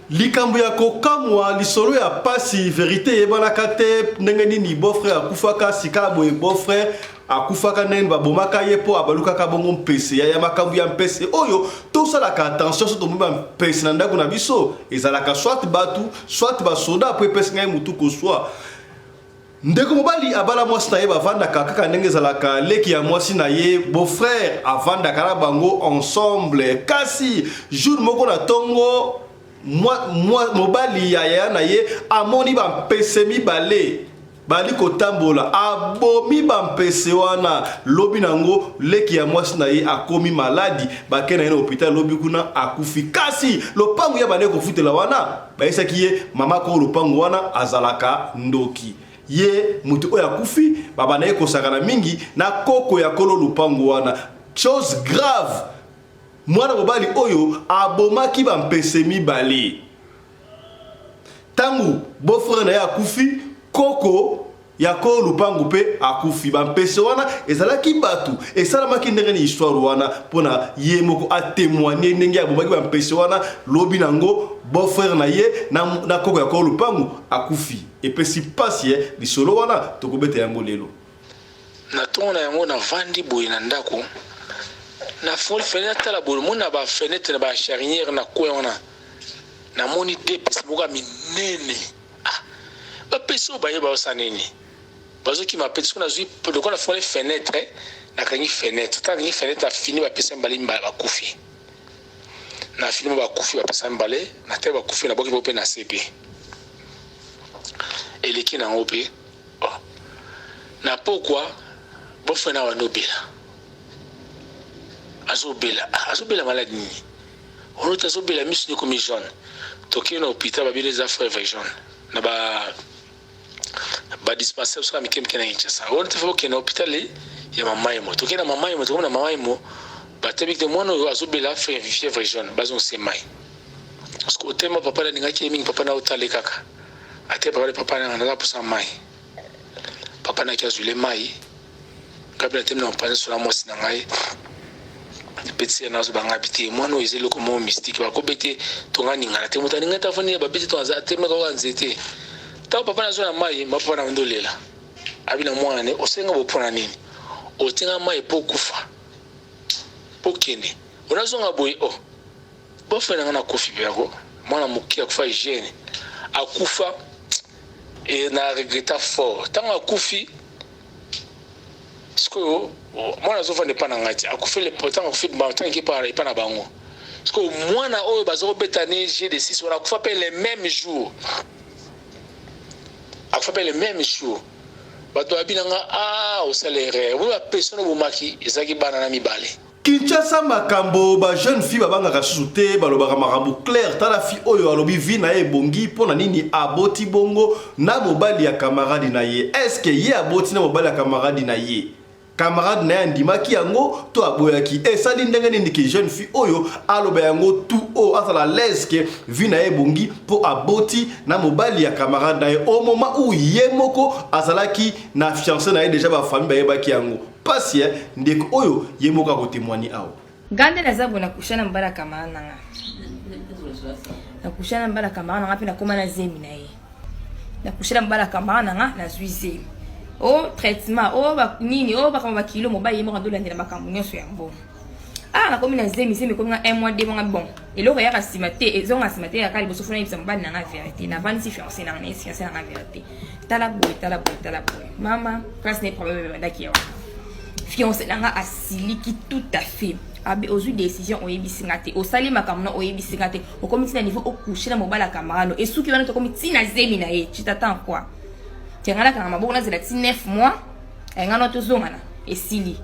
likambo ya kokamwa lisolo ya pasi vérité ebalaka te ndenge nini beau-frère akufaka sika boye beau-frère akufaka nene babomaka ye po abalukaka bongo mpese ya makambo ya mpese oyo tosalaka attention soto mbi bampese na ndako na biso ezalaka soit batu soit basoda po epesi ngai mutu koswa ndeko mobali abala mwasi na ye bavandaka kaka ndenge ezalaka leki ya mwasi na ye beau-frère avandaka na bango ensemble kasi jour moko na tongo mobali ya na ye amoni bampese mibale bali kotambola abomi bampese wana lobi nango leki ya mwasi na ye akomi maladi bakena ye na hôpital lobi kuna akufi kasi lopango ya bane kofutela wana bayesaki ye mama ko lopango wana azalaka ndoki ye mutu oyo akufi babana ye kosakana mingi na koko ya kolo lopango wana chose grave mwana mobali oyo abomaki bampese mibale tangu beau-frère na ye akufi koko ya ko lupangu pe akufi bampese wana ezalaki batu esalamaki ndenge ni histoire wana pona ye moko a témoigner ndenge abomaki bampese wana lobi nango beau-frère na ye na koko ya ko lupangu akufi epesi pasi ye lisolo wana tokobeta yango lelo na tona yango na vandi boye na ndako na fenêtre la boule mona ba fenêtre na ba charnière na coin wana na moni deux pesi boka minene ba peso ba yeba osaneni bazo ki ma pesi kuna zui de quoi la fenêtre na kangi fenêtre ta kangi fenêtre a fini ba pesi mbali mbala ba kufi na fini ba kufi ba pesi mbale na te ba kufi na boki bope na CP eleki na ngope na pourquoi bo fena wa nobela azobela malade nini on azobela misu ni comme jaune toki na hôpital ba bile za frère jaune na ba dispensaire so amikem kena inchasa on te faut que na hôpital ya mama yemo toki na mama yemo to na mama yemo ba tebi de mwana azobela frère fièvre jaune bazon se mai parce que tema papa na ngaki mingi papa na hôpital kaka ate papa na ngana pour sa mai papa na kiazule mai kabla temna mpane sur la mosi na ngai petit na zo banga biti mwana ezelo ko mo mystique ba ko bete to ngani ngala te mutani ngata fani ba biti to za te me ko nzete ta papa na zo na mai papa na ndolela abina mwana ne osenga bopona nini otinga mai po kufa pokene unazonga boy bo fena ngana kofi byako mwana mukia kufa hygiene akufa et na regretta fort tant akufi sko mwana zo vande pana ngati akufi le potant akufi ba tant ki para ipana bango sko mwana oyo bazo betane G6 wana akufa pe les mêmes jours akufa pe les mêmes jours bato abinanga au salaire ou la personne bomaki ezaki bana na mibale Kinshasa makambo ba jeune fille babanga susu balobaka makambo clair tala fi oyo alobi vi na ye bongi pona nini aboti bongo na mobali ya camarade na ye est-ce que ye aboti na mobali ya camarade na ye camarade na ye ndimaki yango to aboyaki esali ndenge nini ki jeune fille oyo aloba yango tout o asala l'aise que vi na ye bongi po aboti na mobali ya camarade na ye au moment où ye moko azalaki na fiancé na ye déjà ba famille bayebaki yango pasi ndeko oyo ye moko ko témoigner awo gande na zabu na kushana mbala kama nanga na kushana mbala kama nanga pina koma na zemi na ye na kushana mbala kama nanga na zuize o traitement o ba nini o ba kama ba kilo mobali yemo kandola ndela makambo nyonso ya mbo na komi na zemi komi na 1 mois 2 mois bon eloko ya kasimate ezonga simate ya kali bosofuna ibisa mbali nanga vérité na vandi si fiancé nanga na fiancé nanga vérité tala boy mama classe n'est problème bandaki ya fiancé nanga asiliki tout à fait abe ozu décision oyebisingate osali makamno oyebisingate okomi tina niveau okushira mobala kamarano esuki wana tokomi tina zemi na ye chitata quoi tiangala kanga maboko na zela 9 mois ngana tozongana esili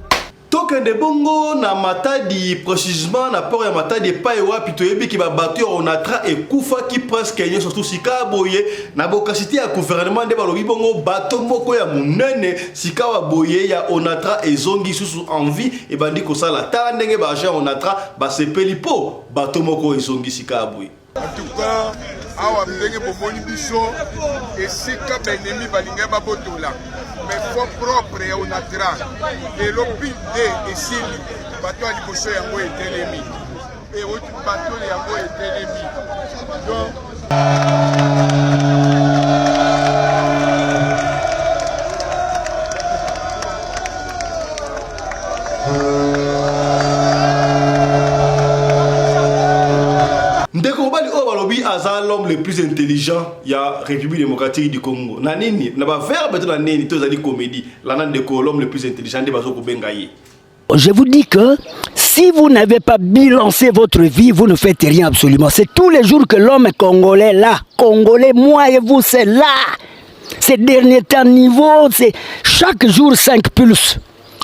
tokende bongo na matadi précisément na port ya matadi epai wapi toyebi ki babato onatra ekufa ki presque nyonso surtout sika boye na bokasité ya gouvernement nde balobi bongo bato moko ya munene sika wa boye ya onatra ezongi susu envie ebandi kosala ta ndenge ba agent onatra basepeli po bato moko ezongi sika boye en tout cas awa ndenge bomoni biso esika benemi balinga babotola mais fond propre ya onatra lelo pide esili bato ya liboso yango etelemi bato yango etelemi donc L'homme le plus intelligent, il y a République démocratique du Congo. Nanini, n'a pas verbe de la neni, tous les comédies. L'homme le plus intelligent de Bazoko Bengaye. Je vous dis que si vous n'avez pas bilancé votre vie, vous ne faites rien absolument. C'est tous les jours que l'homme est congolais là. Congolais, moi et vous, c'est là. Ces derniers temps niveau, c'est chaque jour 5 pulses.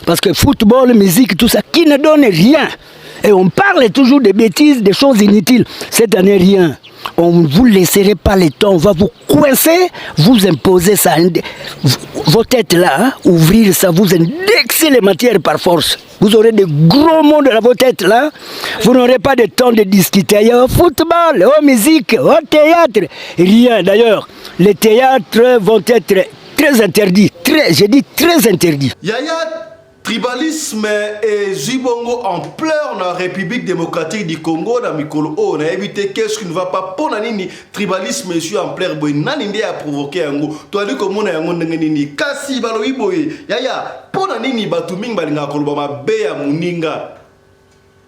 Parce que football, musique, tout ça, qui ne donne rien. Et on parle toujours des bêtises, des choses inutiles. Cette année, rien. On ne vous laisserait pas le temps, on va vous coincer, vous imposer ça. Vos têtes là, hein, ouvrir ça, vous indexer les matières par force. Vous aurez de gros mots dans vos têtes là. Vous n'aurez pas de temps de discuter. Il y a au football, au musique, au théâtre. Rien d'ailleurs. Les théâtres vont être très interdits. J'ai dit très interdits. Yaya, tribalisme et Zibongo en pleure dans la République démocratique du Congo, dans Mikolo, on a évité qu'est-ce qui ne va pas pour Nanini. Tribalisme est en pleure, Nanini a provoqué un goût. Toi, tu comme on a un monde Nanini, Kassi Baloï Boy, Yaya, pour Nanini, Batuming Balinga Kolobama, Bea Muninga,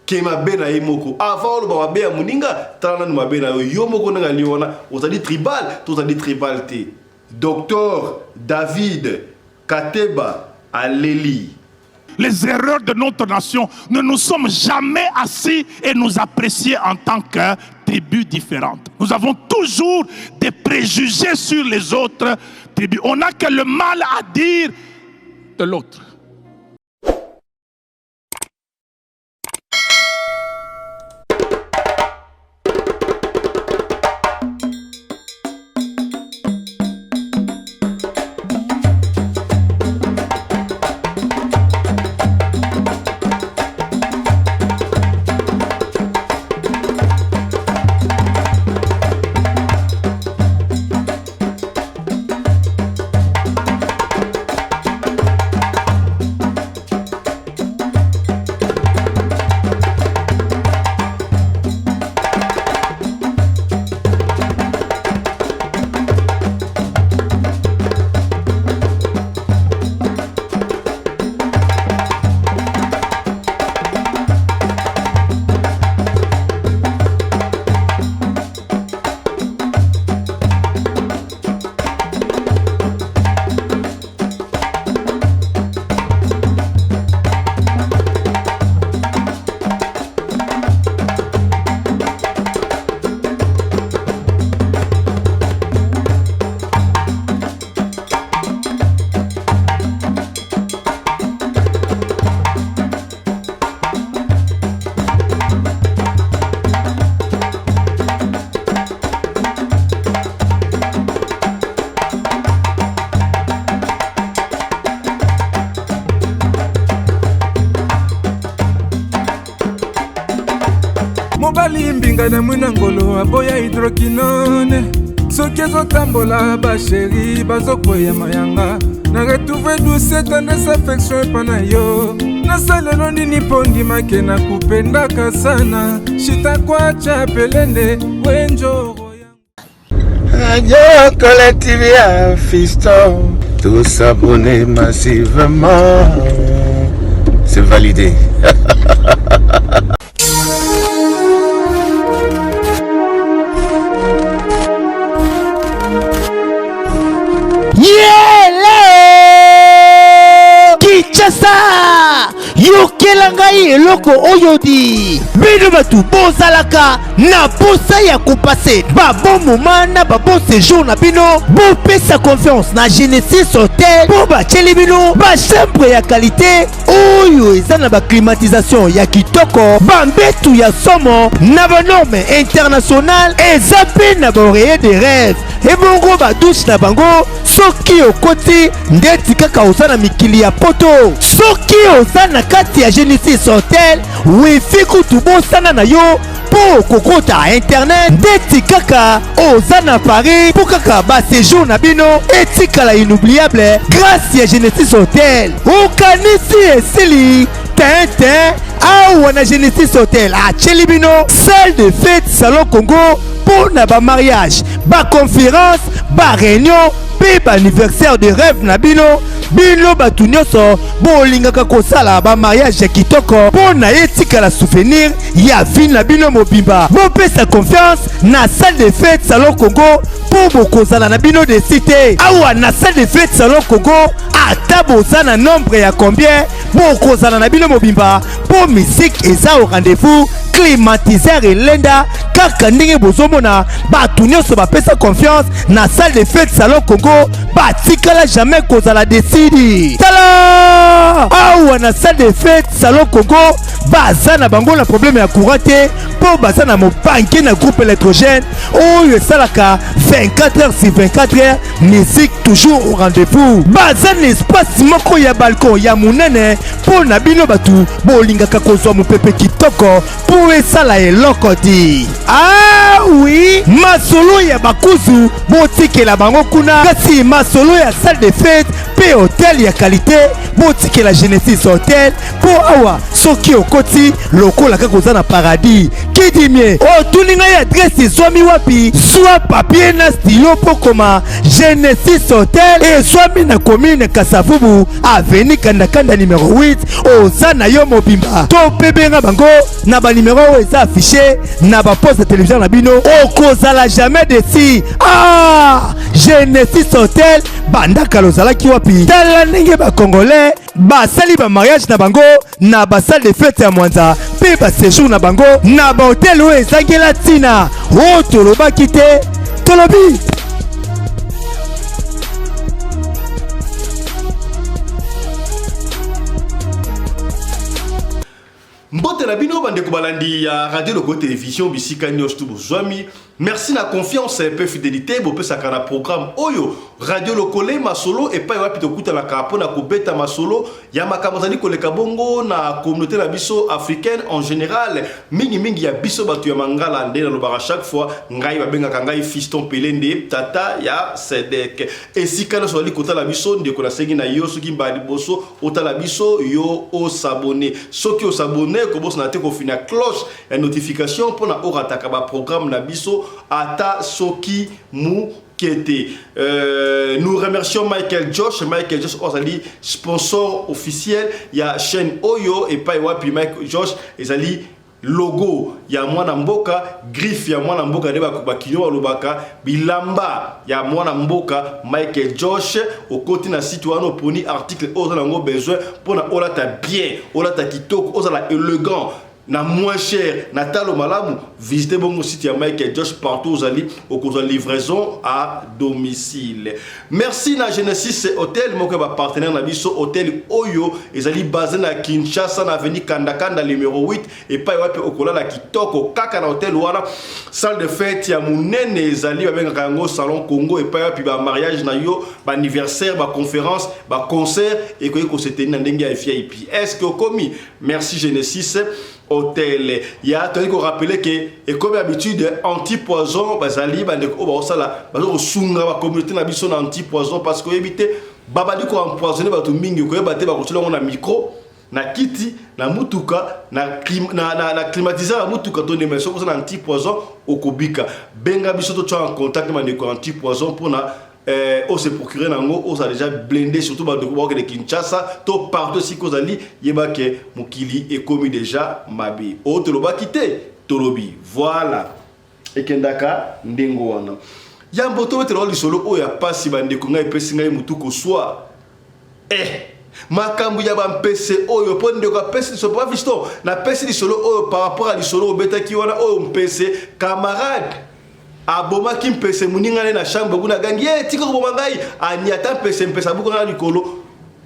Kema Bena Emoko. Avant le Baba Bea Muninga, Tanan Mabena, Yomoko Nanga Liona, on a dit tribal, tout a dit tribalité. Docteur David Kateba Aleli. Les erreurs de notre nation, nous ne nous sommes jamais assis et nous appréciés en tant que tribus différentes. Nous avons toujours des préjugés sur les autres tribus. On n'a que le mal à dire de l'autre. mobali mbinga na mwina ngolo aboya hydroquinone soki ezotambola basheri bazokwea mayanga na retrouve douce tendresse affection epa na yo nasalelo nini mpo ndimake na kupendaka sana shitakwacha pelende wenjoro Radio Collective ya Fiston, tous abonnés massivement, c'est validé. Kinshasa yokela ngai eloko oyo di bino batu bozalaka na posa ya kopase babomoma na babo séjour na bino bopesa confiance na Genesis Hotel po batieli bino bachambre ya qualité oyo eza na baclimatisation ya kitoko bambetu ya somo na banorme international eza mpe na baoreiller de rêve ebongo badouche na bango soki okoti ndeti kaka oza na mikili ya poto soki oza na kati ya Genesis Hotel wifi kutu bosana na yo po kokota internet ndeti kaka oza na Paris po kaka ba séjour na bino etikala inoubliable grâce ya Genesis Hotel okanisi esili tintin awa na Genesis Hotel atieli bino salle de fête salon Congo pour na ba mariage, ba conférence, ba réunion, pe ba anniversaire de rêve na bino. Bino batu nyonso bolingaka kosala ba mariage ya kitoko mpo na ye tika la souvenir ya vie na bino mobimba. Bopesa confiance na salle de fête Salon Congo mpo bokozala na bino de cité. Awa na salle de fête Salon Congo ata boza na nombre ya combien bokozala na bino mobimba mpo musique eza au rendez-vous. Climatiseur elenda kaka ndenge bozomona batu nyonso bapesa confiance na salle de fête Salon Congo batikala jamais kozala desidi. Tala awa na salle de fête Salon Congo baza na bango na problème ya courant te mpo baza na mopanke na groupe électrogène oyo esalaka 24 heures sur 24 heures, musique toujours au rendez-vous. Baza na espace moko ya balcon ya munene mpo na bino batu bolingaka kozwa mopepe kitoko mpo esala eloko ti. Ah oui, masolo ya bakuzu botikela bango kuna, kasi masolo ya salle de fête pe hotel ya qualité botikela Genesis Hotel po awa soki okoti lokola kaka oza na paradis. Kidimie otuninga ya adresse zwami wapi, soit papier na stylo po koma Genesis Hotel et zwami na commune Kasavubu avenue Kandakanda numéro 8 oza na yo mobimba. To pebenga bango na ba numéro eza affiché na ba poste de télévision na bino okozala jamais desi. Ah, Genesis Hotel bandaka lozalaki wapi, tala ndenge ba congolais basali ba mariage na bango na ba salle de fête ya Mwanza pe ba séjour na bango na ba hotel oyo ezangela tina o tolobaki te tolobi. Mbote na bino bande kubalandi ya radio loko télévision bisika nyos tu bozwami. Merci na confiance et peu fidélité bo sakana programme oyo radio lokole masolo et pas wapi to kuta la kapo na kubeta masolo ya makamozali koleka bongo na communauté la biso africaine en général mingi ya biso batu ya mangala ndé na lobara chaque fois ngai babenga kangai fiston pelende tata ya Sedek et si kana so ali kota la biso ndeko na sengi na yo soki mbali boso ota la biso yo o s'abonner soki o s'abonner ko boso na te ko fina cloche ya notification pour na orataka ba programme na biso ata soki mu kete. Nous remercions Michael Josh Ozali sponsor officiel ya chaîne Oyo et pas wapi Michael Josh ezali logo ya mwana mboka, griffe ya mwana mboka deba kubakino walobaka, bilamba ya mwana mboka Michael Josh au côté na site wano poni article ozala ngo besoin pona olata bien, olata kitoko, ozala élégant na moins cher, na talo malamu, visitez mon site ya Michael Josh partout aux alliés au cours de livraison à domicile. Merci na Genesis Hotel, mon partenaire na biso Hotel Oyo, ezali basé na Kinshasa na avenue Kandakanda numéro 8 et pas wapi okola la kitoko kaka na hôtel wana salle de fête ya munene ezali ba benga kango Salon Congo et pas wapi ba mariage na yo, ba anniversaire, ba conférence, ba concert et ko se tenir na ndenge ya VIP. Est-ce que komi? Merci Genesis Hôtel. Il y a tenu qu'on rappelait que et comme d'habitude anti-poison bazali bande ko ba osala bazo sunga ba communauté na biso na anti-poison parce que éviter babali ko empoisonner bato mingi ko yebate ba ko na micro na kiti na mutuka na climatiseur na mutuka to mais so ko na anti-poison okobika benga biso to en contact na ko anti-poison pour na on se procurer nango on a déjà blindé surtout ba de Kinshasa to partout si kozali yeba ke mukili et commis déjà mabi o to loba kité tolobi voilà et kendaka ndengo wana yambo to te lo solo o ya pasi bande ko ngai pesi ngai mutuko soir makambu ya bampese oyo po ndeko apesi so pas visto na pesi di solo oyo par rapport à di solo obeta ki wana oyo mpese camarade aboma ki mpese muninga na chambre kuna gangi tiko ko bomangai ani ata mpese mpesa buko na likolo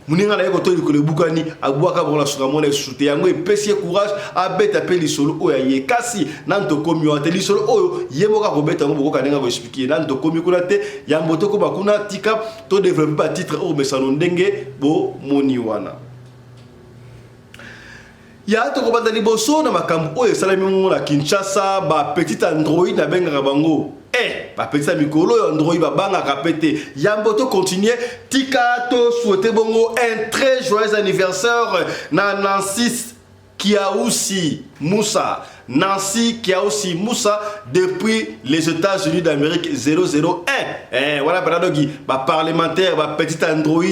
muninga na yeko to likolo bukani abwaka bona suka mona sute yango epesi courage abeta pe lisolo oyo ye kasi nanto komi wa te lisolo oyo yemoka ko beta ngo boko kanenga ko expliquer nanto komi kuna te yamboto ko bakuna tika to développer ba titre o mesano ndenge bo moni wana ya to ko banda liboso na makambo oyo salami mo na Kinshasa ba petit Android na benga bango ba petit mikolo Android ba banga kapete yamboto continuer tika to souhaiter bongo un très joyeux anniversaire na Nancy Kiaousi Moussa Nancy Kiaosi Moussa depuis les États-Unis d'Amérique 001. Voilà, parlementaire, petit Android,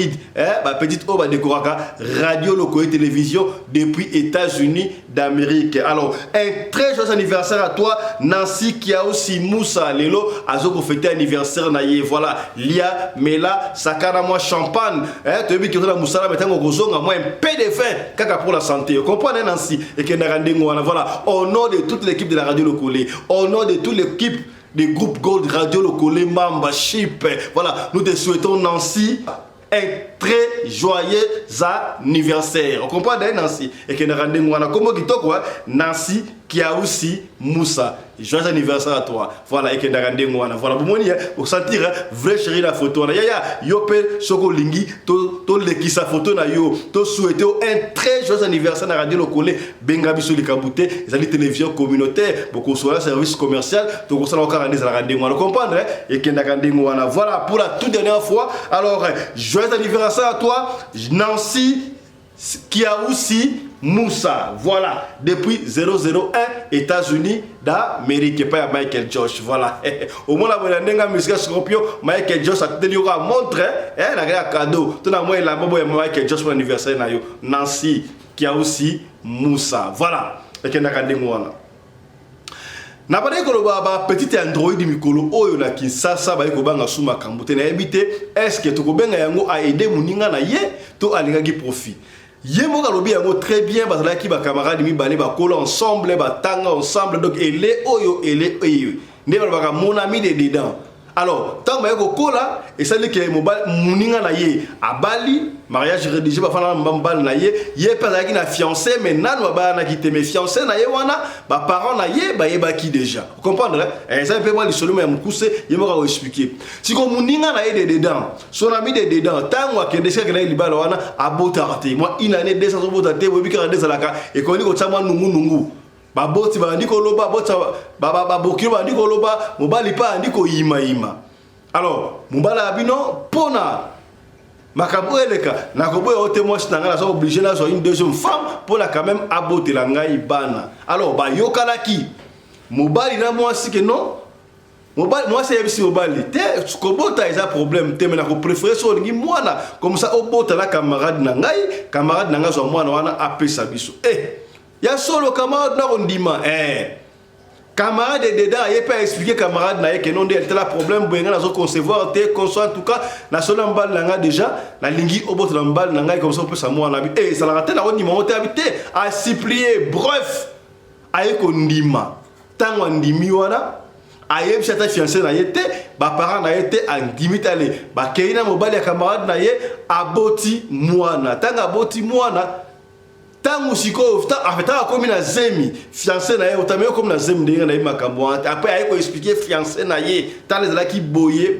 petit Oba de Koraka, radio loco et télévision depuis États-Unis d'Amérique. Alors, un très joyeux anniversaire à toi, Nancy Kiaosi Moussa. Lelo, Azoko fêté anniversaire naïe. Voilà, Lia, Mela, Sakana, moi, champagne. Tu as vu que tu as Moussa, mais tu as un peu de vin, caca pour la santé. Vous comprenez, Nancy? Et que voilà, au nom de toute l'équipe de la radio locale, au nom de toute l'équipe des groupes Gold Radio Locale, membership, voilà, nous te souhaitons, Nancy, un très joyeux anniversaire. Vous comprenez, Nancy? Et que Nancy Kiaosi Moussa. Joyeux anniversaire à toi. Voilà, et que voilà, pour sentir vrai chéri la photo. Yope Soko Lingi, to leki sa photo na yo, to souhaiter un très joyeux anniversaire à la radio locale, Bengabi Solikabouté, les télévisions communautaires, beaucoup sur le service commercial, to ko sala encore des radio. Vous comprenez? Et que voilà, pour la toute dernière fois. Alors, joyeux anniversaire à toi, Nancy Kiaosi Moussa, voilà, depuis 001 États-Unis d'Amérique, pas Michael Josh, voilà. Au moins, la bonne musique Scorpio, Michael Josh a tenu à montrer, la cadeau. Tout le monde est là, Michael Josh pour l'anniversaire, Nancy Kiaosi Moussa, voilà. Et que n'a na pas dit que le petit Android mikolo oyo na Kinshasa ba ko banga suma kambote na ebité est-ce que to ko benga yango a aider muninga na ye to alinga gi profit ye mo kalobi yango très bien bazala ki ba camarade mi balé ba kola ensemble ba tanga ensemble donc ele oyo ne ba mon ami de dedans. Alors tant que ko kola et ça dit que mobile muninga na ye a Bali mariage rédigé ba fana mbambal na ye pas ki na fiancé mais nan ba na kité mais fiancé na ye wana ba parents na ye ba yeba ki déjà. Vous comprenez? Et ça peut moi le solo mais mukuse ye mo ka expliquer si ko muninga na ye de dedans son ami de dedans tant wa kende se que na libala wana abota raté moi une année 200 bota te bobi ka desalaka et ko ni ko tsama nungu ba boti ba ndiko loba bota ba bokiro ba ndiko loba mobali pa ndiko ima. Alors mobala abino pona makabo eleka na ko boyo témoin nanga na obligé na so une deuxième femme pour la quand même aboter la ngai bana. Alors ba yokalaki mobali na moi si que non mobali moi c'est si mobali te ko bota isa problème te mais na ko préférer so ngi mwana comme ça obota la camarade na ngai so mwana wana apesa biso ya solo camarade na ondima camarade dedans il pas expliquer camarade na que non tel problème benga na zo concevoir te conçoit en tout cas na solo mbal nanga déjà la lingi obota mbal nanga comme ça on peut sa moi na bi ça la raté na ondima monter habiter à supplier bref aye ko ndima tango ndimi wana aye bishata fiancé na yete ba parents na yete andimita ale ba keina mobali ya camarade na ye aboti mwana tanga aboti mwana tango siko afeta comme na zemi fiancé na ye otameo comme na zemi ndenge na ye makambo après aye ko expliquer fiancé na ye tales la ki boye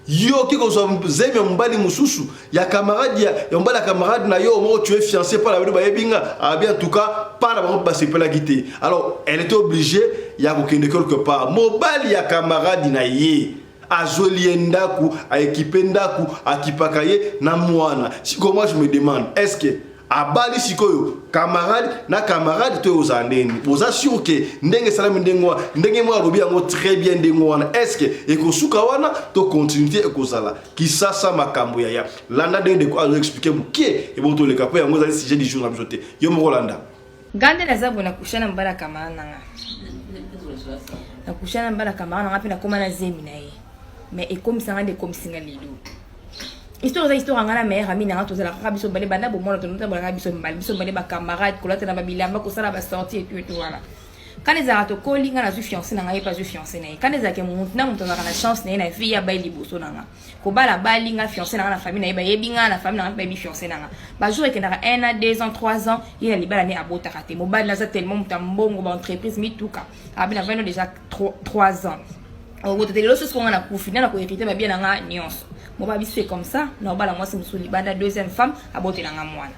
yo ki ko so zemi mbali mususu ya camarade ya mbala camarade na yo mo tu es fiancé par la ba yebinga bien en tout cas pas la ba se pela guité. Alors elle était obligée ya ko kende quelque part mobali ya camarade na ye azoli ndaku a équiper ndaku akipakaye na mwana. Si moi je me demande est-ce que abali sikoyo camarade to ozandeni boza sûr que ndenge salami ndenge mo alobi yango très bien ndenge wana est-ce que ekosuka wana to continuité ekozala kisasa makambo ya landa ndenge ko expliquer mukie e bon to le kapo yango za sujet du jour na bisote yo mo Rolanda gande na zabu na kushana mbala kama nanga pe na koma na zemi na ye mais et comme ça de comme singa lido histoire ngana mère ami na to za la biso bale bana bo mona to nta bana biso bale ba camarade ko lata na ba bilamba ko sala ba sortie et tout voilà quand les arato ko linga na zu fiancé na ngai pas zu fiancé na quand les ake monte na monte na chance na vie ya ba liboso na nga ko bala ba linga fiancé na famille na ba yebinga na famille na ba bi fiancé na nga ba jour et que na 1 an 2 ans 3 ans il a libala ne abota raté mo ba na za tellement mutambongo ba entreprise mituka abina vano déjà 3 ans. Au bout de l'autre chose qu'on a pour finir, on a hérité bien dans la nuance. Mon babi fait comme ça, non bah la moi c'est monsieur libanda deuxième femme à botter dans la moine.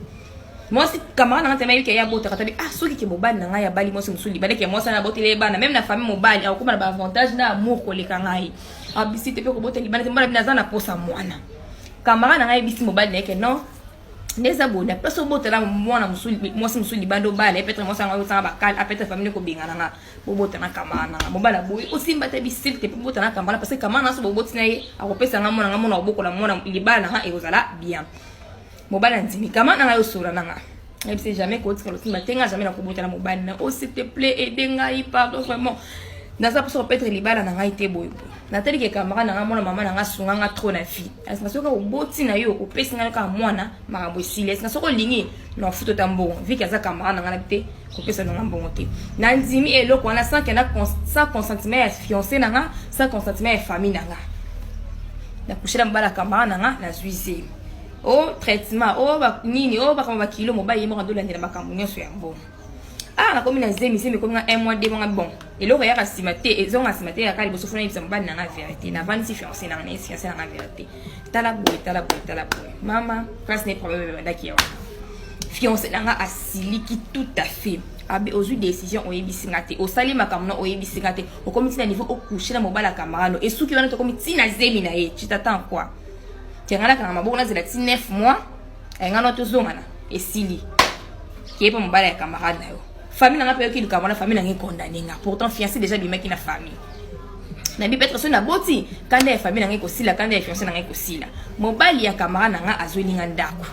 Moi si camarade dans tes qui a botter quand ceux qui mobile dans ya bali moi c'est monsieur libanda qui moi ça na botter les bana même la famille mobile au comme na avantage na amour ko les kangai. Abisi te pe ko botter libanda moi na za na posa moine. Camarade dans ya bisi mobile que non neza bonda place obotela mwana musuli mwasi musuli bando bale peut-être mwasi nga yotanga bakal peut-être famille ko bingana nga bobotana kamana mobala boy osimba te bisil te bobotana kamana parce que kamana so bobotina ye akopesa nga mona obokola mona libala nga ekozala bien mobala ndimi kamana nga yosura nanga même si jamais ko tika losimba tenga jamais na kobotana mobala na oh s'il te plaît aidenga y pardon vraiment naza poso peut-être libala nanga ite boy natali ke kamara nanga mona mama nanga sunga nga trop na vie asina soka oboti na yo opesi nga ka mwana makambo esile asina soko lingi na futo tambongo viki aza kamara nanga na bite kopesa nanga mbongo te na ndimi eloko wana sans consentiment ya fiancé nanga sans consentiment ya famille nanga na kushira mbala kamara nanga na zuize o traitement o ba nini o ba kama kilo mobile yemo ndola ndela makambo nyoso ya mbongo na komi na zemi komi na 1 mois 2 mois bon eloko ya kasimate ezonga simate ya kali boso fona ibisa mbali na vérité na vani si fiancé na nesi fiancé na vérité tala boy mama place n'est problème ndaki ya fiancé na asiliki tout à fait abe ozu décision oyebisinga te osali makambo na oyebisinga te okomi tina niveau okushi na mobala kamarano esuki wana to komi tina zemi na ye tu t'attends quoi tengana kana maboko na zela 9 mois engana to zongana esili kiepa mobala ya camarade na yo famille n'a pas eu qu'il camara famille n'a condamné pourtant fiancé déjà lui mec qui na famille na bi peut-être so na boti quand la famille n'a kosila quand la fiancé n'a kosila mobali ya camara n'a azolinga ndako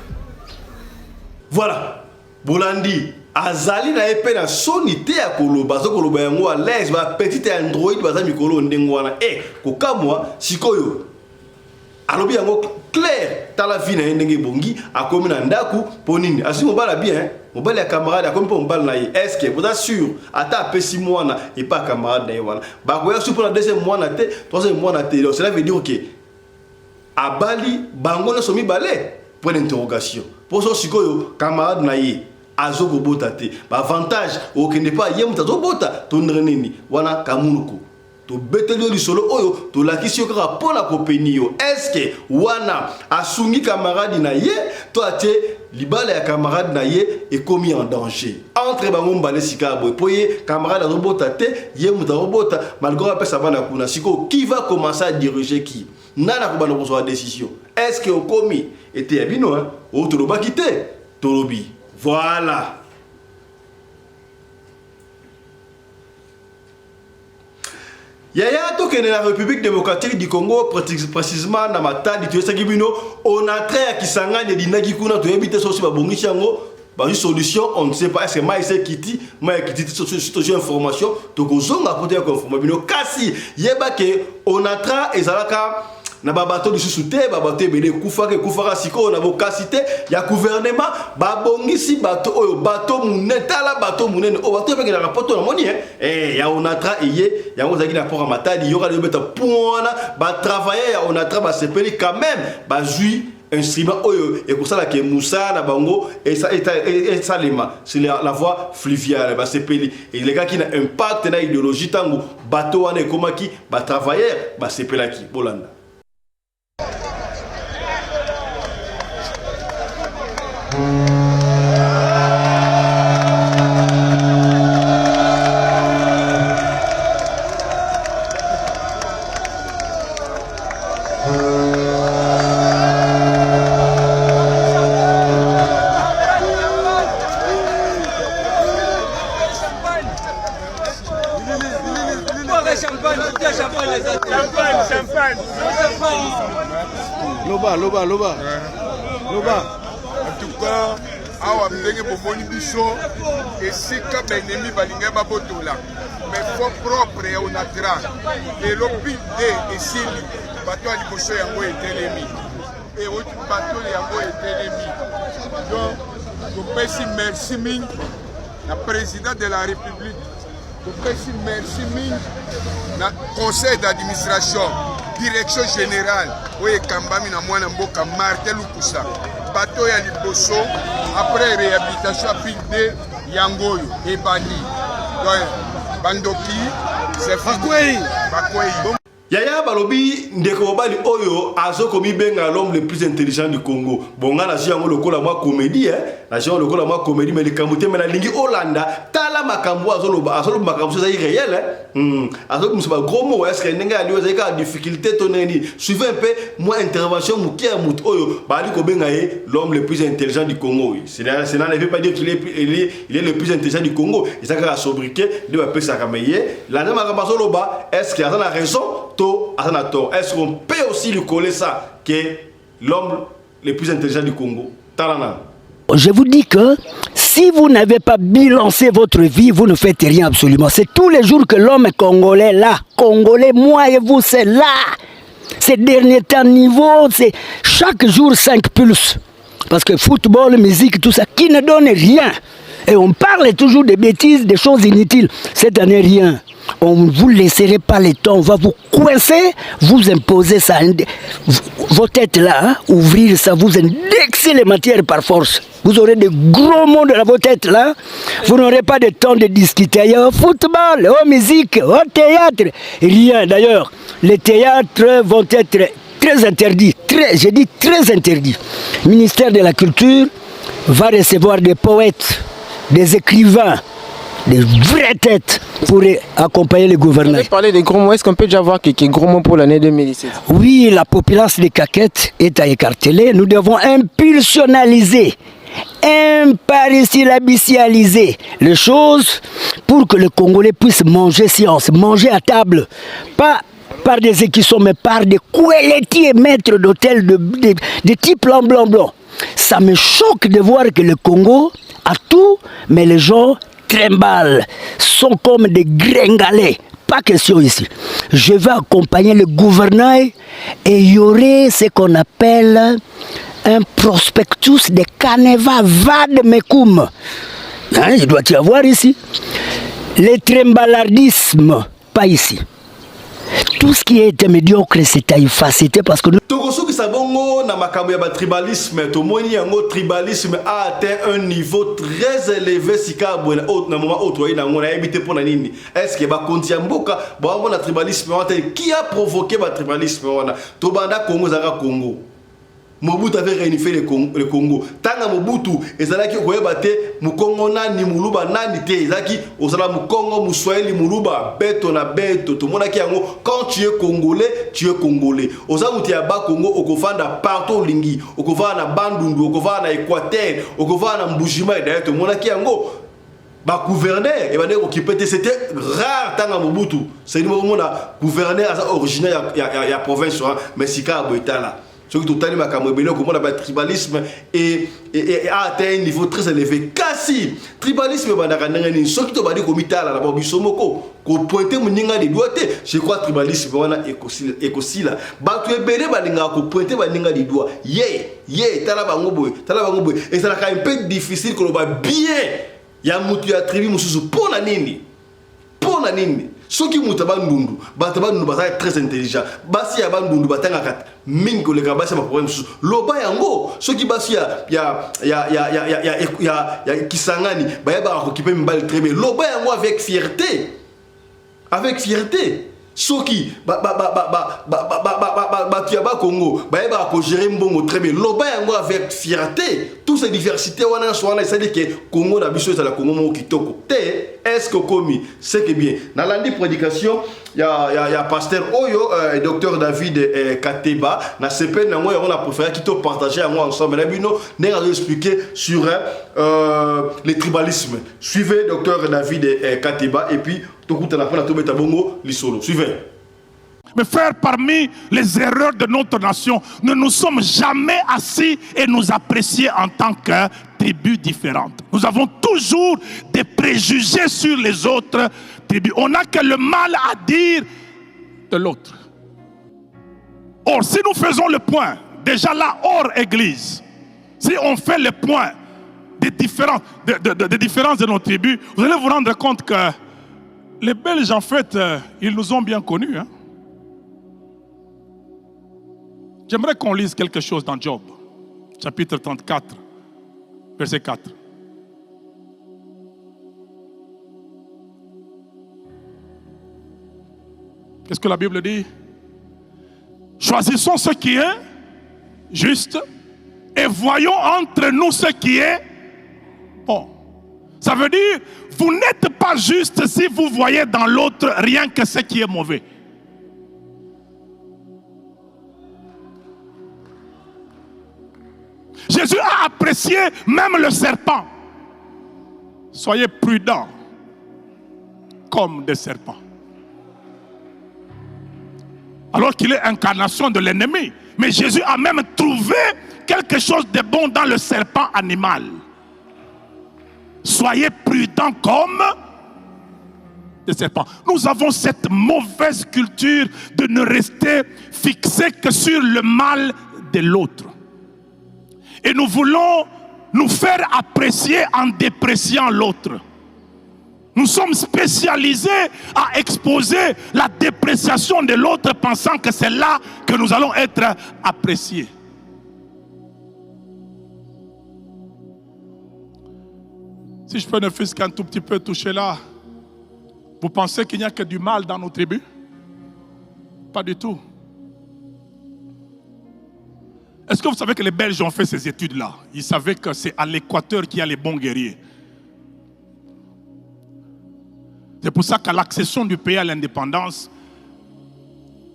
voilà bolandi azali na epe na sonité ya koloba zo koloba yango à l'aise ba petite android baza mikolo ndengwana kokamwa sikoyo alobi yango clair ta la vie na ndenge bongi akomi na ndaku ponini asi mobala bien mobali ya camarade akomi po mobali na ye est-ce que vous êtes sûr ata apesi mwana et pas camarade na ye wana bakoya su pour la deuxième mois na te troisième mois na te cela veut dire que abali bango na somi balé point d'interrogation pour so sikoyo camarade na ye azoko bota te ba avantage okende pas ye mutazo bota tondre nini wana kamunuko to betelio lisolo oyo to lakisi yoka pona kopeni yo est-ce que wana asungi camarade na ye to ate libala ya camarade na ye est commis en danger entre bango mbale sika boy poye camarade robota te ye muta robota malgré pesa bana kuna siko qui va commencer à diriger qui nana ko bana ko décision est-ce que au commis était abino hein o to loba kité to lobi voilà. Yaya tokene la République démocratique du Congo précisément na matadi tuyesa kibino on a très kisangane dinaki kuna to ebite sosi ba bongishi yango ba une solution on ne sait pas est-ce que maïse kiti sur information to kozonga pote ya information bino kasi yeba ke on a tra ezalaka na ba bateau lisusu te ba bateau ebele kufaka siko na bokasite ya gouvernement ba bongisi bateau oyo bateau munene tala bateau munene o bateau peke na rapport na moni ya onatra eye ya ngozaki na port matadi yoka le beta pona ba travailler ya onatra ba sepeli quand même ba jui instrument oyo et pour ça la ke Moussa na bango et ça lema c'est la voie fluviale ba sepeli et les gars qui na impact na idéologie tango bateau wana komaki ba travailler ba sepelaki bolanda. Loba. En tout cas, awa ndenge bomoni biso esika benemi balinga babotola mais fond propre ya onatra elobi de esili bato ya liboso yango etelemi et bato yango etelemi donc topesi merci mingi na président de la république topesi merci mingi na conseil d'administration direction générale oyo ekambami na mwana mboka Martin Lukusa bato ya liboso après réhabilitation à pilde yangoyo ebandi donc bandoki c'est fini bakwei Yaya balobi ndeko bali oyo azo komi benga l'homme le plus intelligent du Congo. Bonga na jiango lokola moi comédie la jiango lokola moi comédie mais le kamute mais la lingi Hollanda tala makambo azoloba makambo ça réel azo musa gros mot est-ce que ndenge ali ozeka difficulté toneni suivez un peu moi intervention mukia mut oyo bali ko benga l'homme le plus intelligent du Congo. Cela ne veut pas dire qu'il est le plus intelligent du Congo. Il s'est qu'à sobriquer de peu ça kameye la ndema makambo azoloba est-ce qu'il a raison? Est-ce qu'on peut aussi lui coller ça que l'homme le plus intelligent du Congo? Talana. Je vous dis que si vous n'avez pas bilancé votre vie, vous ne faites rien absolument. C'est tous les jours que l'homme est congolais là. Congolais, moi et vous, c'est là. Ces derniers temps niveau, c'est chaque jour 5 pulses. Parce que football, musique, tout ça, qui ne donne rien. Et on parle toujours de bêtises, des choses inutiles. Cette année, rien. On ne vous laisserait pas le temps, on va vous coincer, vous imposer ça. Vos têtes là, hein, ouvrir ça, vous indexer les matières par force. Vous aurez de gros mots dans vos têtes là. Vous n'aurez pas de temps de discuter. Il y a au football, au musique, au théâtre. Rien d'ailleurs. Les théâtres vont être très interdits. J'ai dit très interdits. Le ministère de la Culture va recevoir des poètes, des écrivains, des vraies têtes pour accompagner les gouverneurs. Vous avez parlé des gros mots, est-ce qu'on peut déjà voir quelques gros mots pour l'année 2017? Oui, la populace des caquettes est à écarteler. Nous devons impulsionnaliser, imparicilabicialiser les choses pour que le Congolais puisse manger science, manger à table. Pas par des écussons, mais par des coueletiers maîtres d'hôtel de type blanc. Ça me choque de voir que le Congo a tout, mais les gens trimballent, sont comme des gringalets. Pas question ici. Je vais accompagner le gouvernail et il y aurait ce qu'on appelle un prospectus de Caneva Vadmekum. Hein, il doit y avoir ici. Le trimballardisme, pas ici. Tout ce qui était médiocre, c'était à effacer parce que nous... Togosu qui sabongo na makambo ya tribalisme, tomoni yango tribalisme a atteint un niveau très élevé sika bona na moment autre na ngona ebité pona nini. Est-ce que ba konti ya mboka ba na tribalisme qui a provoqué ba tribalisme wana? To banda Congo zaka Congo. Mobutu avait réunifié le Congo. Tanga Mobutu, ezalaki koyeba te mukongo nani muluba nani te ezalaki osala mukongo muswahili muluba beto na beto to monaki yango quand tu es congolais tu es congolais. Ozamuti ya ba Congo okofanda partout lingi, okofana na Bandundu, okofana na Équateur, okofana na Mbujima et d'ailleurs to monaki yango ba gouverneur et ba ndeko qui peut c'était rare tanga Mobutu. C'est le moment na gouverneur originaire ya province mais sika boitala. Ce qui totalement makamobele comment le tribalisme et a atteint un niveau très élevé. Kasi tribalisme bandaka ndengani ce qui to badi komitala na bobisomoko ko pointer muninga de doigts. Je crois tribalisme wana ekosila batu ebele balinga ko pointer baninga de doigts. Ye tala bango boy et ça la un peu difficile que ba bien ya mutu ya tribu mususu pona nini ceux qui mutu bandundu bandundu baza très intelligent basi ya bandundu batanga kat mingo le kabasi ma problème mususu loba yango ceux qui basi ya Kisangani ba ba ko kipe mbali très bien loba yango avec fierté Soki tu as Congo ba ko gérer mbongo très bien loba yango avec fierté toutes ces diversités wana soana ça dit que Congo na biso ça la Congo mo kitoko te est-ce que commis c'est que bien dans la prédication il y a pasteur Oyo docteur David Kateba na CP na moi on a préféré qui te partager moi ensemble na bino n'a expliquer sur le tribalisme. Suivez docteur David Kateba et puis suivez. Mais faire parmi les erreurs de notre nation, nous ne nous sommes jamais assis et nous apprécier en tant que tribus différentes. Nous avons toujours des préjugés sur les autres tribus. On n'a que le mal à dire de l'autre. Or, si nous faisons le point, déjà là, hors église, si on fait le point des différences de nos tribus, vous allez vous rendre compte que les Belges, en fait, ils nous ont bien connus. Hein? J'aimerais qu'on lise quelque chose dans Job, chapitre 34, verset 4. Qu'est-ce que la Bible dit? Choisissons ce qui est juste et voyons entre nous ce qui est bon. Ça veut dire, vous n'êtes pas juste si vous voyez dans l'autre rien que ce qui est mauvais. Jésus a apprécié même le serpent. Soyez prudents comme des serpents. Alors qu'il est incarnation de l'ennemi. Mais Jésus a même trouvé quelque chose de bon dans le serpent animal. Soyez prudents comme des serpents. Nous avons cette mauvaise culture de ne rester fixés que sur le mal de l'autre. Et nous voulons nous faire apprécier en dépréciant l'autre. Nous sommes spécialisés à exposer la dépréciation de l'autre, pensant que c'est là que nous allons être appréciés. Si je peux ne fût-ce qu'un tout petit peu toucher là, vous pensez qu'il n'y a que du mal dans nos tribus? Pas du tout. Est-ce que vous savez que les Belges ont fait ces études-là? Ils savaient que c'est à l'Équateur qu'il y a les bons guerriers. C'est pour ça qu'à l'accession du pays à l'indépendance,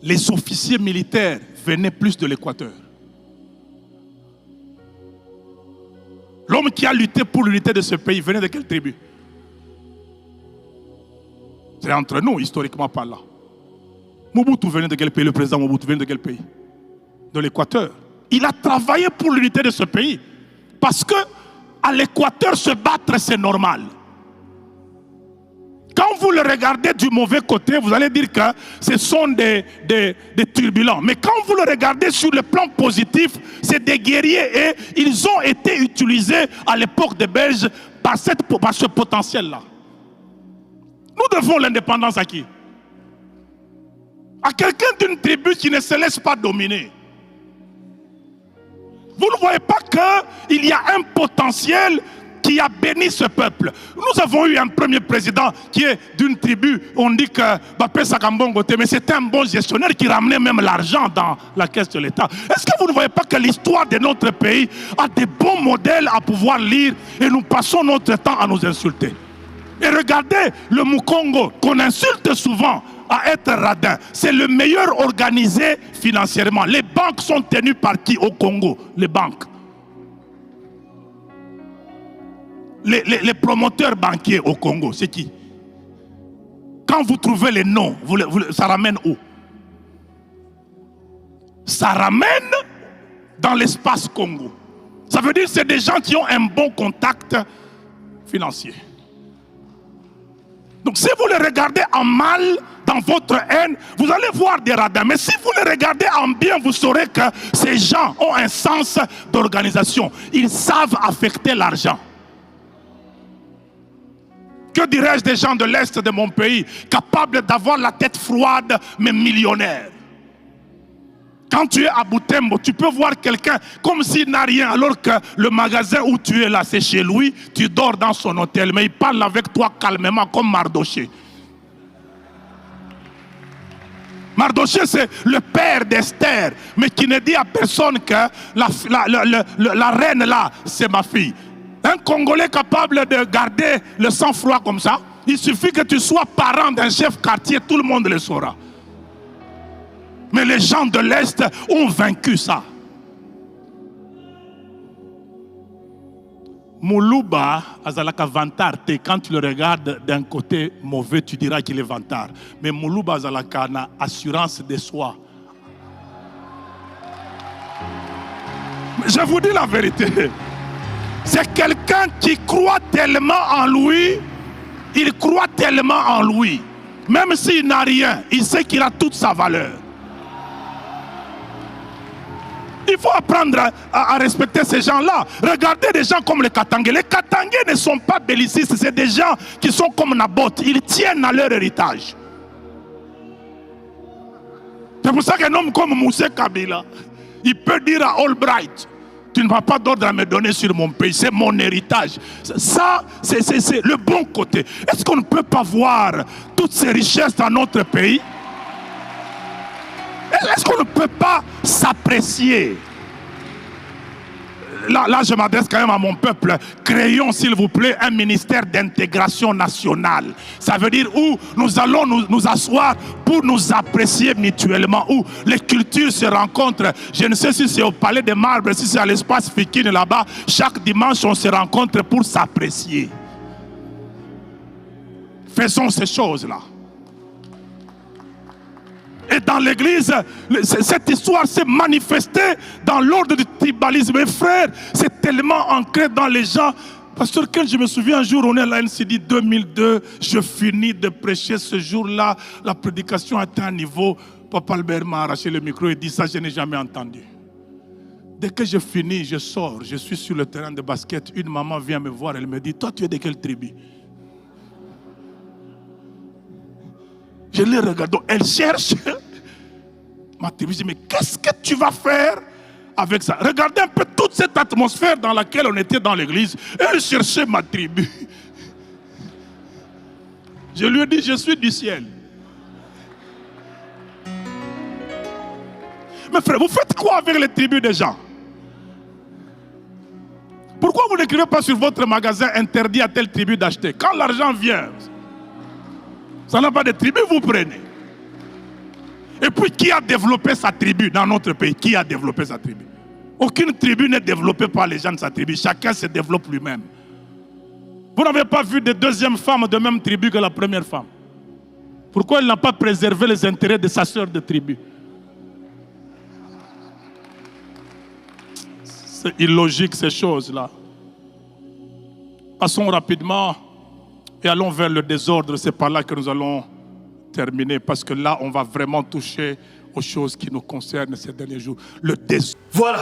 les officiers militaires venaient plus de l'Équateur. L'homme qui a lutté pour l'unité de ce pays venait de quelle tribu? C'est entre nous, historiquement parlant. Mobutu venait de quel pays? Le président Mobutu venait de quel pays? De l'Équateur. Il a travaillé pour l'unité de ce pays. Parce que à l'Équateur, se battre, c'est normal. Quand vous le regardez du mauvais côté, vous allez dire que ce sont des turbulents. Mais quand vous le regardez sur le plan positif, c'est des guerriers et ils ont été utilisés à l'époque des Belges par ce potentiel-là. Nous devons l'indépendance à qui? À quelqu'un d'une tribu qui ne se laisse pas dominer. Vous ne voyez pas qu'il y a un potentiel qui a béni ce peuple. Nous avons eu un premier président qui est d'une tribu, on dit que Bapé Sakambongote, mais c'était un bon gestionnaire qui ramenait même l'argent dans la caisse de l'État. Est-ce que vous ne voyez pas que l'histoire de notre pays a des bons modèles à pouvoir lire et nous passons notre temps à nous insulter? Et regardez le Mukongo, qu'on insulte souvent à être radin. C'est le meilleur organisé financièrement. Les banques sont tenues par qui au Congo? Les banques. Les promoteurs banquiers au Congo, c'est qui? Quand vous trouvez les noms, ça ramène où? Ça ramène dans l'espace Congo. Ça veut dire que c'est des gens qui ont un bon contact financier. Donc si vous les regardez en mal, dans votre haine, vous allez voir des radins. Mais si vous les regardez en bien, vous saurez que ces gens ont un sens d'organisation. Ils savent affecter l'argent. Que dirais-je des gens de l'Est de mon pays, capables d'avoir la tête froide, mais millionnaires? Quand tu es à Butembo, tu peux voir quelqu'un comme s'il n'a rien, alors que le magasin où tu es là, c'est chez lui, tu dors dans son hôtel, mais il parle avec toi calmement comme Mardoché. Mardoché, c'est le père d'Esther, mais qui ne dit à personne que la reine là, c'est ma fille. Un Congolais capable de garder le sang-froid comme ça, il suffit que tu sois parent d'un chef quartier, tout le monde le saura. Mais les gens de l'Est ont vaincu ça. Moulouba azalaka vantard, quand tu le regardes d'un côté mauvais, tu diras qu'il est vantard. Mais Moulouba azalaka na assurance de soi. Je vous dis la vérité. C'est quelqu'un qui croit tellement en lui, il croit tellement en lui. Même s'il n'a rien, il sait qu'il a toute sa valeur. Il faut apprendre à respecter ces gens-là. Regardez des gens comme les Katangais. Les Katangais ne sont pas bellicistes, c'est des gens qui sont comme Naboth. Ils tiennent à leur héritage. C'est pour ça qu'un homme comme Moussé Kabila, il peut dire à Albright, tu ne vas pas d'ordre à me donner sur mon pays, c'est mon héritage. Ça, c'est le bon côté. Est-ce qu'on ne peut pas voir toutes ces richesses dans notre pays? Est-ce qu'on ne peut pas s'apprécier? Là, je m'adresse quand même à mon peuple. Créons, s'il vous plaît, un ministère d'intégration nationale. Ça veut dire où nous allons nous asseoir pour nous apprécier mutuellement, où les cultures se rencontrent. Je ne sais si c'est au Palais des Marbres, si c'est à l'espace Fikine là-bas. Chaque dimanche, on se rencontre pour s'apprécier. Faisons ces choses-là. Et dans l'église, cette histoire s'est manifestée dans l'ordre du tribalisme. Mes frères, c'est tellement ancré dans les gens. Pasteur Ken, je me souviens un jour, on est à la NCD 2002, je finis de prêcher ce jour-là, la prédication était à un niveau. Papa Albert m'a arraché le micro et dit ça, je n'ai jamais entendu. Dès que je finis, je sors, je suis sur le terrain de basket, une maman vient me voir, elle me dit, toi tu es de quelle tribu? Je les regarde, elle cherche ma tribu. Je dis, mais qu'est-ce que tu vas faire avec ça? Regardez un peu toute cette atmosphère dans laquelle on était dans l'église. Elle cherchait ma tribu. Je lui ai dit, je suis du ciel. Mais frère, vous faites quoi avec les tribus des gens? Pourquoi vous n'écrivez pas sur votre magasin interdit à telle tribu d'acheter? Quand l'argent vient, ça n'a pas de tribu, vous prenez. Et puis, qui a développé sa tribu dans notre pays? Qui a développé sa tribu? Aucune tribu n'est développée par les gens de sa tribu. Chacun se développe lui-même. Vous n'avez pas vu de deuxième femme de même tribu que la première femme? Pourquoi elle n'a pas préservé les intérêts de sa sœur de tribu? C'est illogique ces choses-là. Passons rapidement. Et allons vers le désordre, c'est par là que nous allons terminer, parce que là, on va vraiment toucher aux choses qui nous concernent ces derniers jours. Le désordre. Voilà.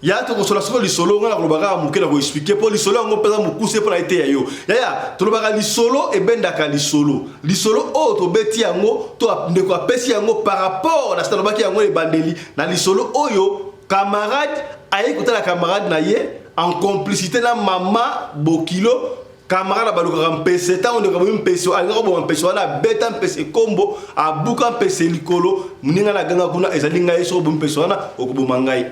Il y a tout sur la solo lisolo, on a le bagarre mouké la expliquer pour lisolo, on peut pas pousser pour la été yo. Ya tout le bagarre lisolo et ben daka lisolo. Lisolo oh to beti yango, to ne quoi pesi yango par rapport à la baki yango les bandeli. Na lisolo oyo camarade aïe côté la camarade na ye en complicité na maman Bokilo. Camarade baluka mpese ta on de comme mpese ali ngo mpese wana beta mpese kombo abuka mpese likolo mninga na ganga kuna ezali ngai so mpese wana okuboma ngai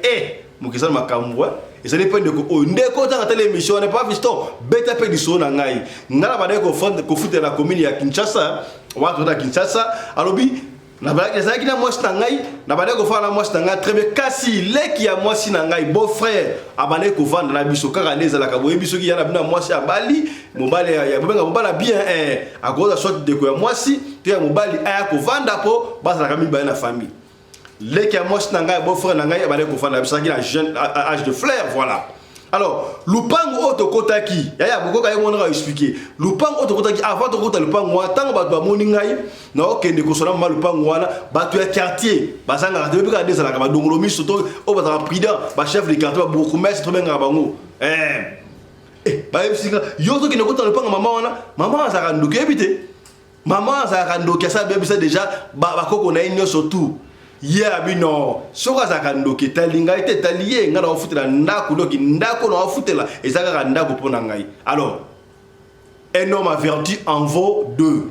mukisa makamwa ezali pende ko o ndeko ta tele émission n'est pas fiston beta pe diso na ngai ngala bade ko fond ko futer la commune ya Kinshasa watu da Kinshasa alobi na balaki ezali na mwasi na ngai na bade ko fana mwasi na ngai très bien kasi leki ya mwasi na ngai beau frère abane ko vendre na biso kaka nezala ka boye biso ki yana bina mwasi ya bali mobali ya bobenga mobala bien a goza sorte de ko ya mwasi te ya mobali aya ko vanda po basa ka mibana na famille leki ya mwasi na ngai beau frère na ngai abane ko vendre biso ki na jeune âge de fleur voilà. Alors, lupango auto kotaki, yaya boko kaya mwana ka expliquer. Lupango auto kotaki avant to kota lupango tango ba to moni ngai na okende ko sona ma lupango wana ba to ya quartier, ba sanga ka depuis ka desala ka ba dongolo mi soto o ba ta président, ba chef de quartier ba beaucoup mais trop benga bango. Ba yebisika yo to kende kota lupango mama za ka ndoke ebite. Mama za ka ndoke sa bebisa déjà ba koko na inyo surtout. Yeah, bino soka za kandoki talinga ite taliye ngana ofutela ndako doki ndako na ofutela ezaka ka ndako pona ngai. Alors un homme averti en vaut deux.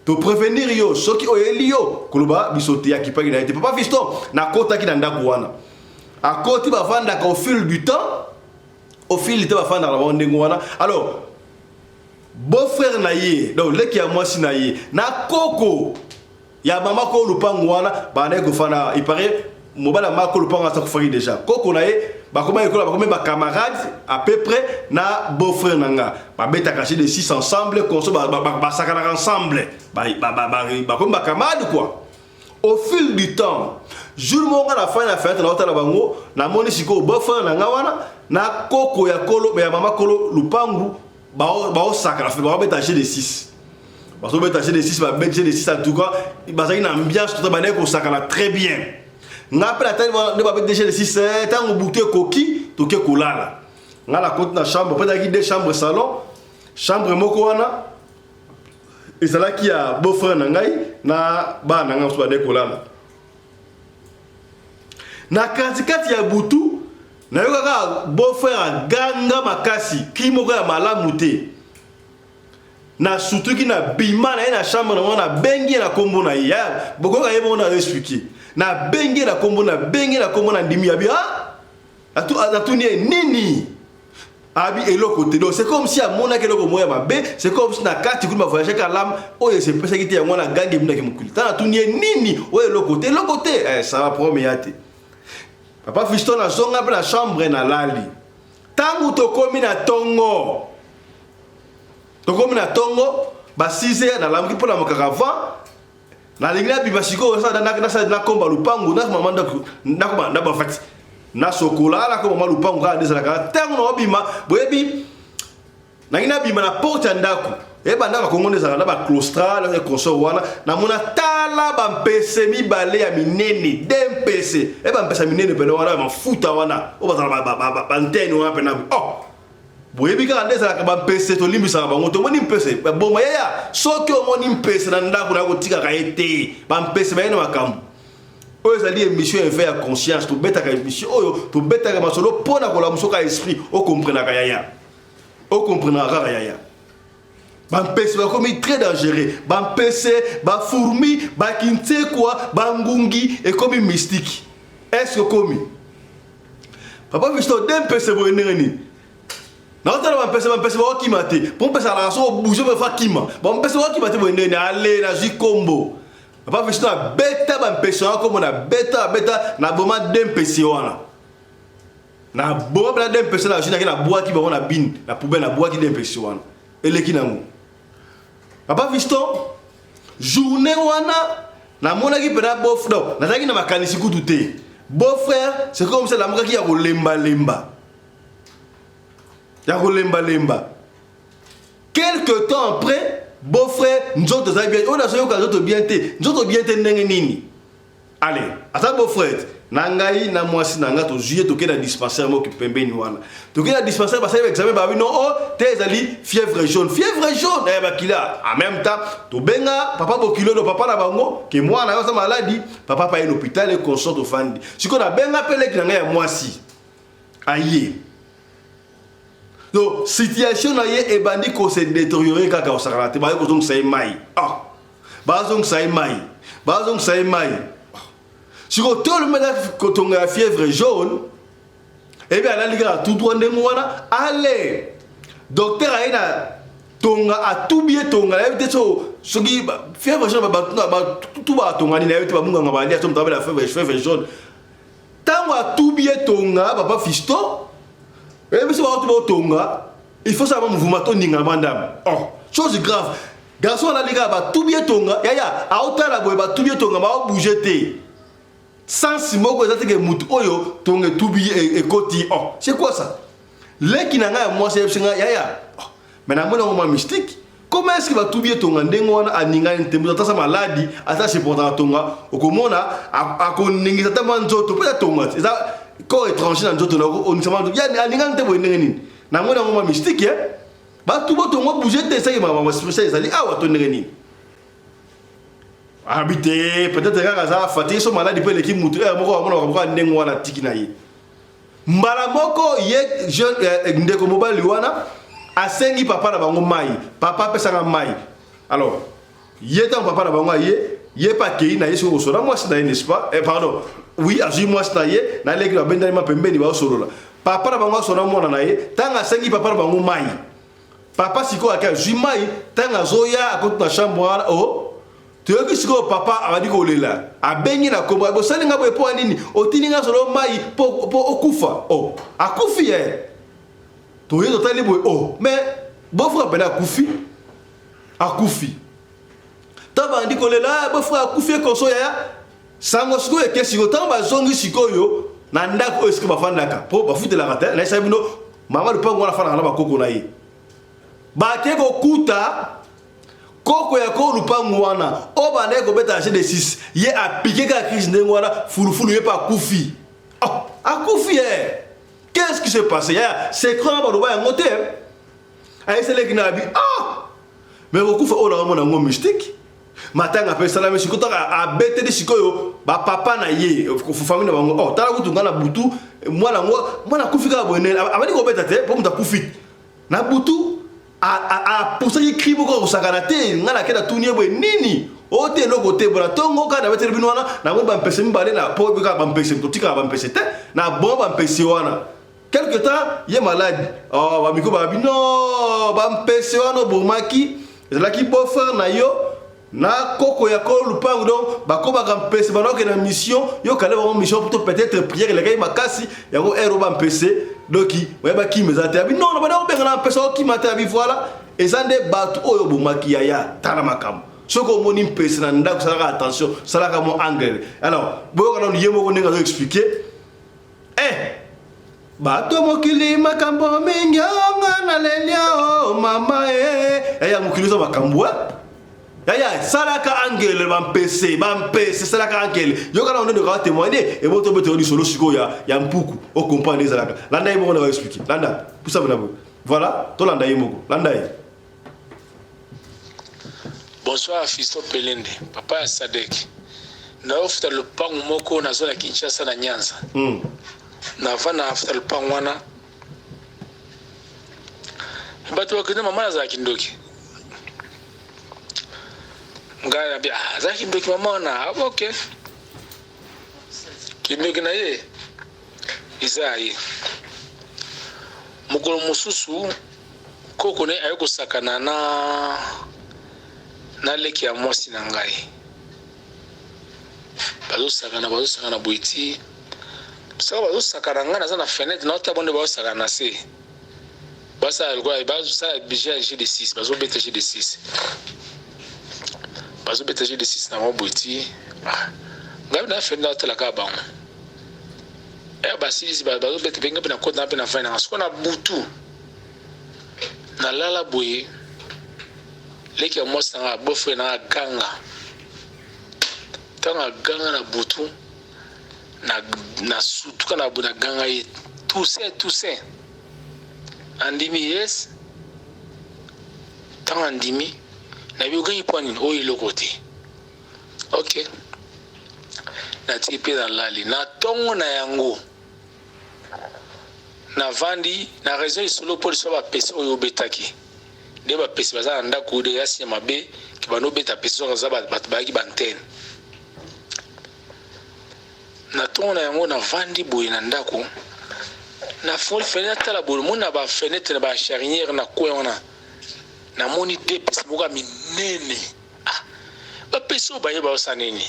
To prévenir yo soki oyeli yo koloba bisote ya kipaki na ite papa fiston na kota ki na ndako wana. A koti ba vanda ka au fil du temps au fil te ba vanda la bondengo wana. Alors beau frère na ye donc leki ya mwasi na ye na koko ya mama ko lupango wana bana ko fana il paraît mobala mako lupango ça ko fari déjà koko na ye ba koma école ba koma ba camarades à peu près na beau frère nanga ba beta caché de 6 ensemble konso ba sakana ensemble ba koma ba camarades quoi. Au fil du temps jour mo ngala fa na fête na otala bango na moni siko beau frère nanga wana na koko ya kolo ya mama kolo lupango ba sakana fa ba beta caché de 6. Parce que vous avez des 6, vous avez des 6 en tout cas, vous avez une ambiance tout à très bien. Vous avez des 6, vous avez des coquilles, vous avez des là. Vous avez la chambre, vous avez des chambres salon, chambre mokoana, et c'est là qu'il y a beau frère Nangai, na ba nanga vous avez des là. Na katikati ya butu, na yoka beau frère ganga makasi, ki moko ya malamu te. na surtout qui na bima na na chambre na bengi na kombo na ya boko ka yebo na expliquer na bengi na kombo na bengi na kombo na ndimi abi atu nini abi eloko te donc c'est comme si à mon eloko moya mabe c'est comme si na carte ku ma voyager ka lam oyo c'est pesa ki te ya mwana gangi muna ki mukuli ta atu nini oyo eloko te ça va promettre ate papa Fiston na zonga pe na chambre na lali tangu to komi na tongo ba 6h na lamki pona mokakava na lingla bi basiko sa na komba lupangu na mama na ba fati na sokola la ko mama lupangu ka desala ka tangu no bima boyebi na ngina bima na porte ndako e banda ba kongo desala na ba claustral na console wana na mona tala ba mpese mi bale ya minene dem pese e ba mpesa minene pele wana mafuta wana o ba antenne wana pena boyebi ka ndeza ka ba mpese to limbisa ba ngoto moni mpese bo mayaya soki o moni mpese na ndako na ko tika ka ete ba mpese ba ina makambo oyo ezali émission éveil à conscience to beta ka émission oyo to beta ka masolo pona ko la musoka esprit o comprendre ka yaya o comprendre ka yaya ba mpese ba komi très dangereux ba mpese ba fourmi ba kinte quoi ba ngungi et comme mystique est-ce que comme papa Fiston dem mpese bo neni na otala ba mpese ba kimate pour mpese la so bouger ba fa kima ba mpese ba kimate bo neni ale na ji kombo papa Fiston a beta ba mpese ko na beta na boma dem mpese wana na boma dem mpese na jina na bois ki ba na bin na poubelle na bois ki dem mpese wana eleki nango papa Fiston journée wana na mona ki pena bof do na taki na makanisi kutu te beau frère c'est comme ça la moka ki ya ko lemba quelque temps après beau frère nzoto za bien on a soyo ka nzoto bien te ndenge nini allez ata beau frère na ngai na mwasi na nga to juillet to kena dispensaire mo ki pembeni wana to kena dispensaire ba sa examen ba no te ezali fièvre jaune ba kila en même temps to benga papa bokilo do papa na bango ke mwana yo sa maladie papa pa en hôpital et consort au fandi siko na benga pele ki na ngai ya mwasi aye donc situation na ye ebandi ko se détériorer kaka osakala te ba ko donc sai mai bazong sai mai si tout le monde quand on a fièvre jaune et bien là les gars tout droit de moi allez docteur aina tonga a tout bien tonga là peut-être ce qui fièvre jaune tout ba tonga ni là peut ba munga ngaba ndia somta la fièvre jaune tant a tout bien tonga papa Fiston et bien si ba tout tonga il faut savoir mouvement to ninga madame chose grave garçon là les gars ba tout bien tonga ya a autant la boy ba tout bien tonga ba bouger té sans simoko ezate ke mutu oyo tonge tubi et koti c'est quoi ça les qui nanga moi c'est singa ya mais na mona mo mystique comment est-ce que va tubi tonga ndengo wana aninga ntembo tata maladie ata c'est pourtant tonga okomona akoningi tata manzoto peut tonga ça corps étranger na nzoto na on sama ya aninga ntembo ndenge nini na mona mo mystique ba tubo tonga bouger te ça ma spécial ezali awa to ndenge nini habité peut-être que ça fatigué son malade peut l'équipe mutu moko amona ndengo wana tiki na ye mbala moko ye jeune ndeko mobali wana asengi papa na bango mai papa pesa mai alors ye tant papa na bango ye pa kei na yeso solo moi c'est n'est-ce pas pardon oui azui moi c'est ye na leki na bendali ma pembeni ba solo la papa na bango solo mona na ye tant asengi papa na bango mai papa siko aka zui mai tant azoya akota chambre tu veux que ce que papa a dit qu'on est là a baigné la combo bo salinga bo po nini otininga solo mai po okufa akufi to yeto tali bo mais bo frère bena akufi taba ndi ko le là bo frère akufi ko so ya sango siko e kesi ko tamba zongi siko yo na ndako eske ba fandaka po ba fute la rata na sabino mama le pango na fana na ba koko na ye ba ke ko kuta koko ya ko lupangu wana oba na ko beta chez de 6 ye a piqué ka crise ndengo wana fulufulu ye pa kufi akufi qu'est-ce qui s'est passé c'est comment ba do ba ngote ay c'est le kinabi mais ko kufa ola mona ngo mystique matanga pe salame sikota a bete de sikoyo ba papa na ye ko famille na bango tala kutunga na butu mwana kufika bonene abali ko beta te po muta kufi na butu pour ça il crie beaucoup au sakanate ngala keda tunie boy nini ote loko te bona tongo ka na betere binwana na mo bampese mbale na po ka bampese totika bampese te na bon bampese wana quelque temps il est malade oh ba miko ba bino bampese wana bomaki ezalaki beau-frère na yo na koko ya ko lupangu donc bako bampese banoke na mission yo kale ba mission pour peut-être prière les gars makasi yango ero bampese donc ouais ba ki mezate abi non ba na benga na peso ki mata abi voilà ezande batu oyo bomaki ya tala makam soko moni mpese na ndako sala attention sala ka mo angle alors boyo kana yemo ko ndinga expliquer bato mokili makambo mingi na lelia mama ya mokili so makambo ya salaka angele bampese salaka angele yo kana on doit témoigner et boto beto di solo siko ya mpuku o comprendre salaka landa yemo ko expliquer landa pour ça voilà to landa yemo landa yi. Bonsoir Fiston Pelende, papa ya Sadek. Na ofuta lupangu moko na zona Kinshasa na Nyanza. Na vana afuta lupangu wana. Batu wakina mama za kindoki. Ngaya bia za kindoki mama na okay. Kindoki na ye. Izai. Mukolo mususu koko ne ayoko sakana na leki ya mwasi na ngai bazo sakana boiti saka bazo sakana ngana za na fenêtre na otabonde bazo sakana se basa alikuwa bazo sa budget G6 bazo beta G6 na mo boiti ngai na fenêtre otala ka bango basi bazo beta benga na kota na fena ngasko na butu na lala boye leki ya mwasi na bofre na ganga tanga ganga na butu na sutuka na bu na ganga ye tout andimi yes tanga andimi na biyoga ipwani o iloko te ok na tipe na lali na tongo na yango na vandi na raison isolo police ba pesa oyo betaki de ba pesi baza ndako de yasi mabe ki bano beta pesi zo za bat ba ki bantene na tona yango na vandi boye na ndako na fol fenêtre la boye mona ba fenêtre na ba charnière na koyona na moni de pesi boka minene ba pesi ba yeba osaneni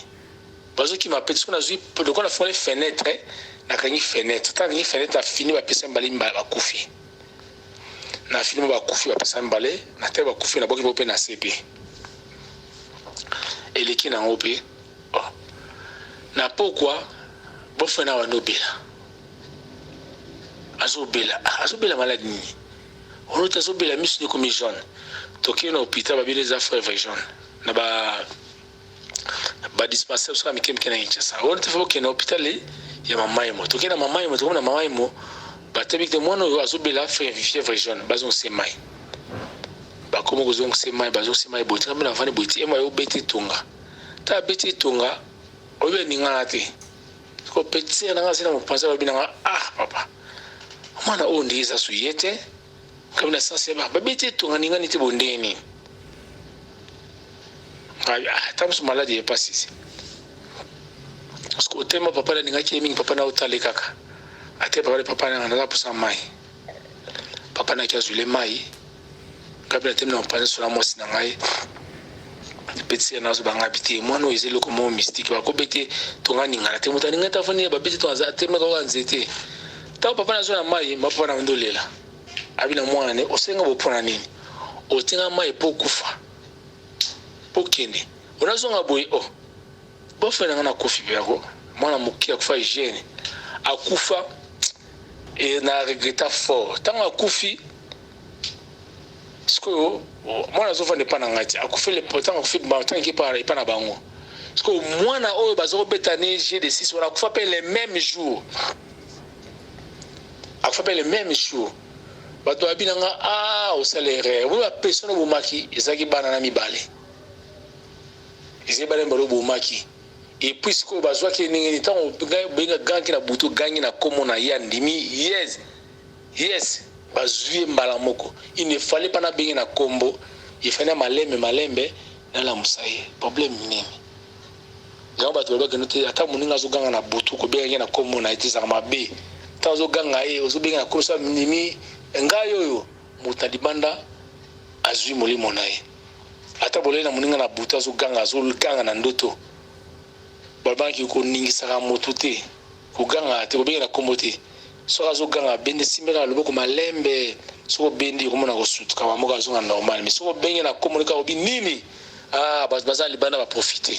bazo ki ma pesi kuna zui de ko na fol fenêtre na kangi fenêtre ta kangi fenêtre a fini ba pesi mbali ba kufi na filme ba kufi ba pesa mbale na te ba kufi na boki bope na CP eleki na ngope na pourquoi bofe na wanobela azobela malade nini on azobela misu ni comme jaune toki na hôpital ba bile za frère jaune na ba dispensaire so amikemke na Kinshasa on te faut que na hôpital ya mamaimo toki na mamaimo to na mamaimo batebi de mono azobela frère fièvre jaune bazon semai ba komo ko zon semai bazon semai boti na bana vani boti ema yo beti tunga ta beti tunga obe ninga te ko petit na ngasi na mpanza ba bina papa mwana o ndiza suyete kamina sasa ba beti tunga ninga niti bondeni tamsu maladi e pasisi sko tema papa na ninga chemi papa na utale kaka ate papa na ngana pusa mai papa na kiazule mai kabla temna mpana sur la mosi na ngai petit na zo banga biti mwana ezelo ko mo mystique ba ko beti tonga ninga te mutani ngata fani ba beti to za temna ko anzete ta papa na zo na mai papa na ndolela abina mwana ne osenga bo pona nini otinga mai pokufa pokene unazonga boy bofena ngana kofi byako mwana mukia kufa hygiene akufa et na regretta fort tant akufi sko mwana zofa ne pana ngati akufi le potant akufi bantan qui parle pas na bango sko mwana oyo bazo beta ne G6 wala akufa pe les mêmes jours akufa pe les mêmes jours bato abinanga au salaire ou la personne bo maki ezaki bana na mibale ezebale mbalo bo maki et puisque bazwa ki ningi tant benga gangi na butu gangi na komo na ya ndimi yes bazui mbala moko. Il ne fallait pas na bengi na kombo, il fallait malembe na la musaye. Problème nini? Gamba bato ba kenote ata muninga zo ganga na butu ko bengi na kombo na iti za mabe. Ta zo ganga ozo bengi na kosa minimi ngayo yo mutadibanda azui molimo naye. Ata bolena muninga na butu zo ganga na ndoto. Babanki ko ningisa ka motute. Ko ganga te ko bengi na kombo te. So azo ganga bende simela loboko malembe so bendi ko mona ko sutu ka mamoka zo normal mais so bengi na kombo ka obi nini baza libana ba profiter.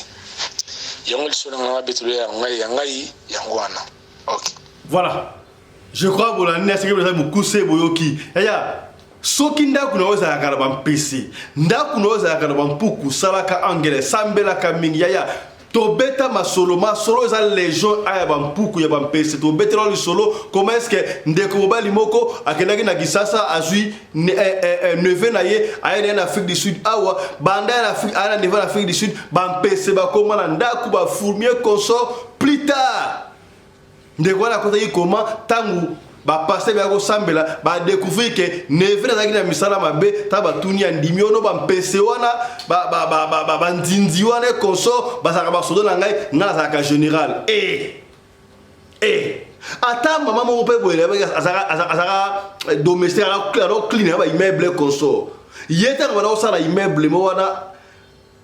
Yango lisona na betulo ya ngai yangwana. OK. Voilà. Je crois que la nest que vous avez beaucoup boyoki. Yaya. Soki ndaku naweza yakala bampesi. Ndaku naweza yakala bampuku salaka angele sambela kamingi yaya. Tobeta masolo eza légion aya bampuku ya bampesi. Tobeta lo solo comment est-ce que ndeko mobali moko akenaki na Kisasa azui neve na ye aya na Afrique du Sud awa banda na Afrique aya na Afrique du Sud bampesi bakoma na ndaku ba fourmier consort plus tard. Ndeko na kota yi comment tangu ba passer ba ko sambela ba découvrir que neve na zakina misala mabe ta ba tunia ndimi ono ba mpese wana ba ndinzi wana consort ba saka ba sodo na ngai na saka général ata mama mo pe boele ba azaka domestique alors clean ba immeuble consort yeta ba na sala immeuble mo wana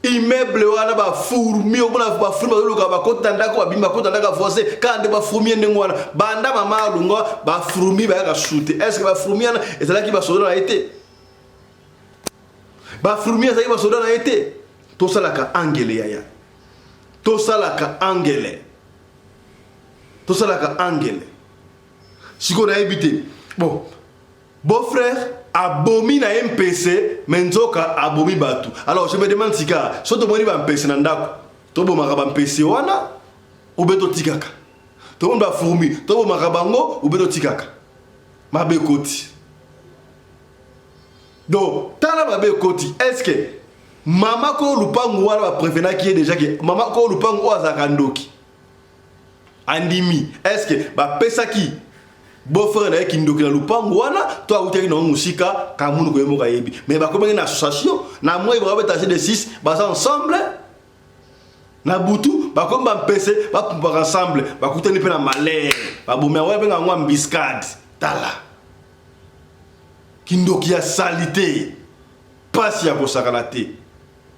immeuble wana ba fourmi obona ba fourmi ba ba kotanda ko bimba kotanda ka forcer kande ba fourmi ndengwana banda mama alunga ba fourmi ba ka shooter est-ce que ba fourmi na ezala ki ba sodo na été ba fourmi ezala ki ba sodo na été to sala ka angele yaya to sala ka angele siko na éviter bon beau-frère abomi na MPC menzoka abomi batu. Alors je me demande si ka soto moni ba MPC na ndako to bomaka ba MPC wana ubeto tikaka to moni ba fourmi to bomaka bango ubeto tikaka mabe koti do tala mabe koti est-ce que mama ko lupangu wana ba prévenant qui est déjà que mama ko lupangu azaka ndoki andimi est-ce que ba pesa ki beau-frère na kindoki na lupango wana to awutaki na musika kamunu ko yemoka yebi mais ba komenge na association na moi ba betager de 6 ba ensemble na butu ba komba mpese ba pumba ensemble ba kutani pe na malere ba bomia wa benga ngwa mbiscade tala kindoki ya salité pasi ya kosakana te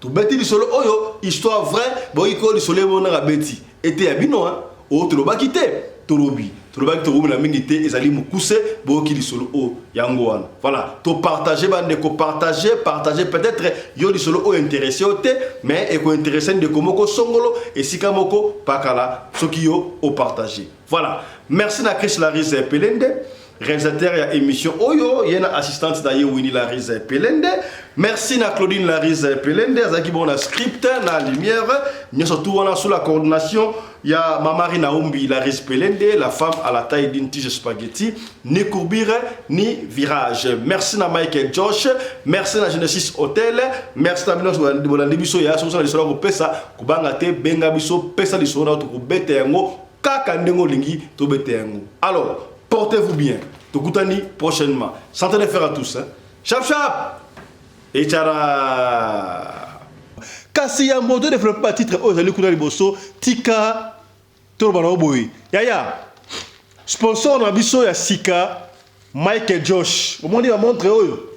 to beti li solo oyo histoire vraie boyi ko li solo mona ga beti ete ya bino o to lo ba kité torobi torobi na mingité ezali mukuse boki li solo o yango wana voilà to partager bande ko partager peut-être yo li solo o intéressé ote mais e ko intéressé de komoko songolo et sika moko pakala soki yo o partager voilà merci na Chris Larise Pelende réalisateur ya émission oyo yena assistante na ye Winnie Larise Pelende merci na Claudine Larise Pelende azaki bon na script na lumière nous surtout on a sous la coordination il y a Mamari Naoumbi Larise Pelende la femme à la taille d'une tige spaghetti ni courbure ni virage merci na Michael Josh merci na Genesis Hotel merci na bino bolandi biso ya so na lisolo ko pesa kubanga te benga biso pesa lisolo to ko bete yango kaka ndengo lingi to bete yango alors portez-vous bien. Tokutani prochainement. Santé de faire à tous. Hein? Chap chap. Et tchara. Kasi ya modo de développer pas titre aux allez couler bosso tika tolbana boy. Yaya. Sponsor na biso ya Sika Michael Josh. Au moins il va montrer oyo.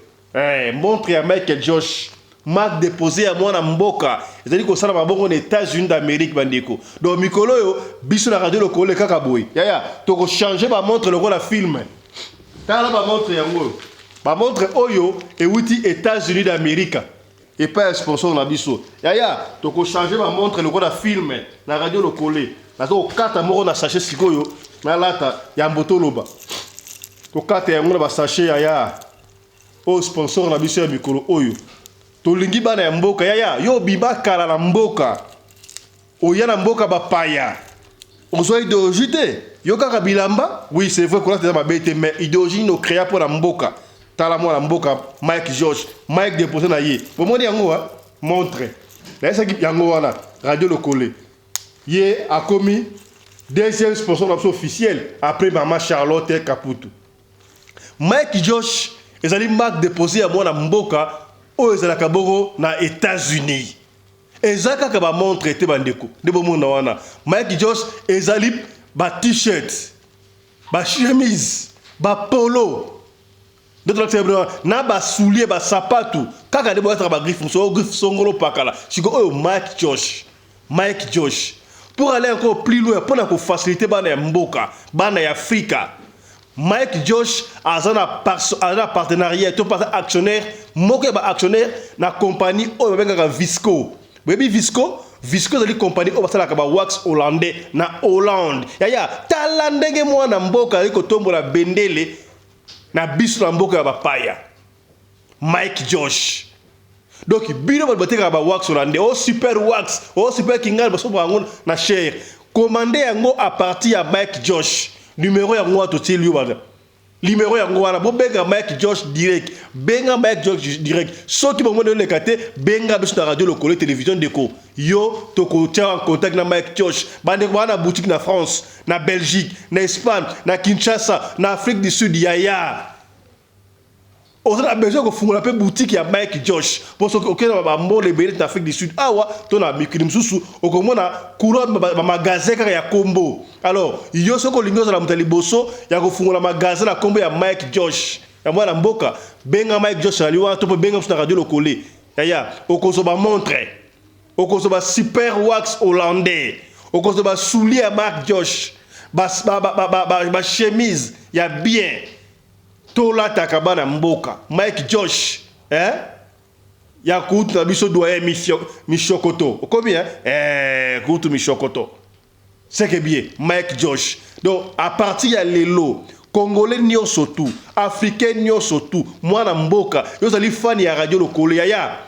Montre à Michael Josh. Marque déposé à moi na mboka. C'est-à-dire que ça na maboko aux États-Unis d'Amérique bandeko. Donc mikolo yo biso na radio lokole kaka boy. Yaya, to ko changer ba montre le la film. Tala ba montre yango. Ba montre oyo et wuti États-Unis d'Amérique. Et pas un sponsor na biso. Yaya, to ko changer ba montre le la film na radio lokole. Na to kata moko na sachet sikoyo na lata ya mboto loba. To kata yango na ba sachet yaya. O sponsor na biso ya mikolo oyo. Tolingi bana ya mboka yaya yo biba kala na mboka oya na mboka bapaya ozo idéologie te yo kaka bilamba oui c'est vrai qu'on a ma bête mais idéologie no créa pour la mboka tala moi la mboka Mike George Mike déposé na ye bon moi yango montre là ça qui yango wana radio lokole ye a commis deuxième sponsor officiel après maman Charlotte Caputo Mike Josh ezali marque déposé à mwana mboka oyo ezalaka bongo na États-Unis. Ezaka ka ba montre te bandeko nde bomona wana. Mike Josh ezali ba t-shirt, ba chemise, ba polo. Na ba soulier ba sapatu kaka de boyatra ba griffe so griffe songolo pakala. Siko oyo Mike Josh. Mike Josh. Pour aller encore plus loin, pour nous faciliter bana mboka, bana Afrika. Mike Josh a un partenariat, tout actionnaire, moko ba actionnaire na compagnie o benga Visco. Baby Visco est une compagnie o basala ka ba wax hollandais na Hollande. Ya tala ndenge mwana mboka iko tombola bendele na biso na mboka ba paya. Mike Josh. Donc bino ba bateka ba wax hollandais o super wax o super kingal ba so bango na cher. Commandé yango à partir à Mike Josh. Numéro yango à totie lui bana. Numéro yango wana bo benga Mike Josh direct. Benga Mike Josh direct. Soki bo mo le kate benga biso na radio lokole télévision déco. Yo toko tia en contact na Mike Josh. Bande ko na boutique na France, na Belgique, na Espagne, na Kinshasa, na Afrique du Sud yaya. On a besoin de faire une boutique à Mike Josh. Pour ce qui est de l'Afrique du Sud, on a mis un magasin à Combo. Alors, il y a ce que l'Union de la Bosso, il y a un magasin à Combo à Mike Josh. Il y a un Mboka, Benga Mike Josh, il y a un Benga sur la radio locale. Il y a un montre, un super wax hollandais, un soulier à Mike Josh, une chemise, il y a bien. Tola takabana mboka Mike Josh ya kutu na biso doye mishokoto combien kutu mishokoto c'est que bien Mike Josh. Donc à partir ya lelo congolais nyonso tout africain nyonso tout mwana mboka yo zali fan ya radio lokole ya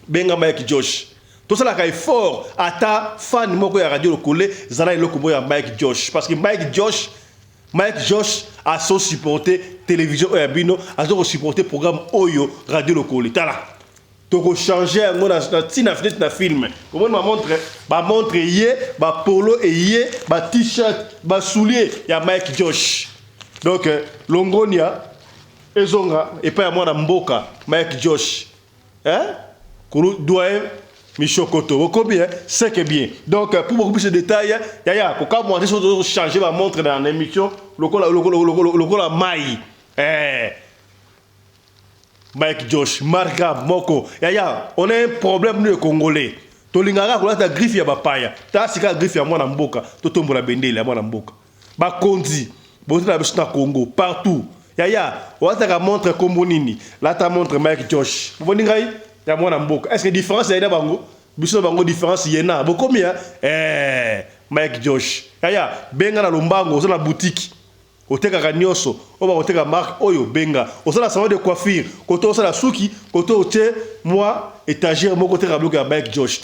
benga Mike Josh. Tout ça là effort ata fan moko ya radio lokole zala eloko ya Mike Josh parce que Mike Josh a son supporté télévision Oyabino, a son supporté programme Oyo radio locale. Tala. Donc changer na film. Comment ma montre yé, ba polo et yé, ba t-shirt, ba soulier ya Mike Josh. Donc Longonia ezonga et pas moi na mboka Mike Josh. Kuru doyen Michokoto, combien c'est que bien. Donc pour beaucoup plus de détails, quand moi je changer ma montre dans l'émission, le Mai, Mike Josh, Marga Moko, on a un problème nous les Congolais. Tolingara ko la griffe ya bapaya. Ta sika griffe ya mwana mboka, to tombola bendele ya mwana mboka. Ba konzi, bo na biso na Congo partout. On a ta montre comme nini. Là ta montre Mike Josh. Vous voyez ngai? Est-ce que différence est là bango? Biso bango différence yena. Bo combien? Mike Josh. Benga na lombango na boutique. Oteka kanyoso, oba oteka marque oyo benga. Osala salon de coiffure, koto osala suki, koto oche moi étagère moko te rablo ka Mike Josh.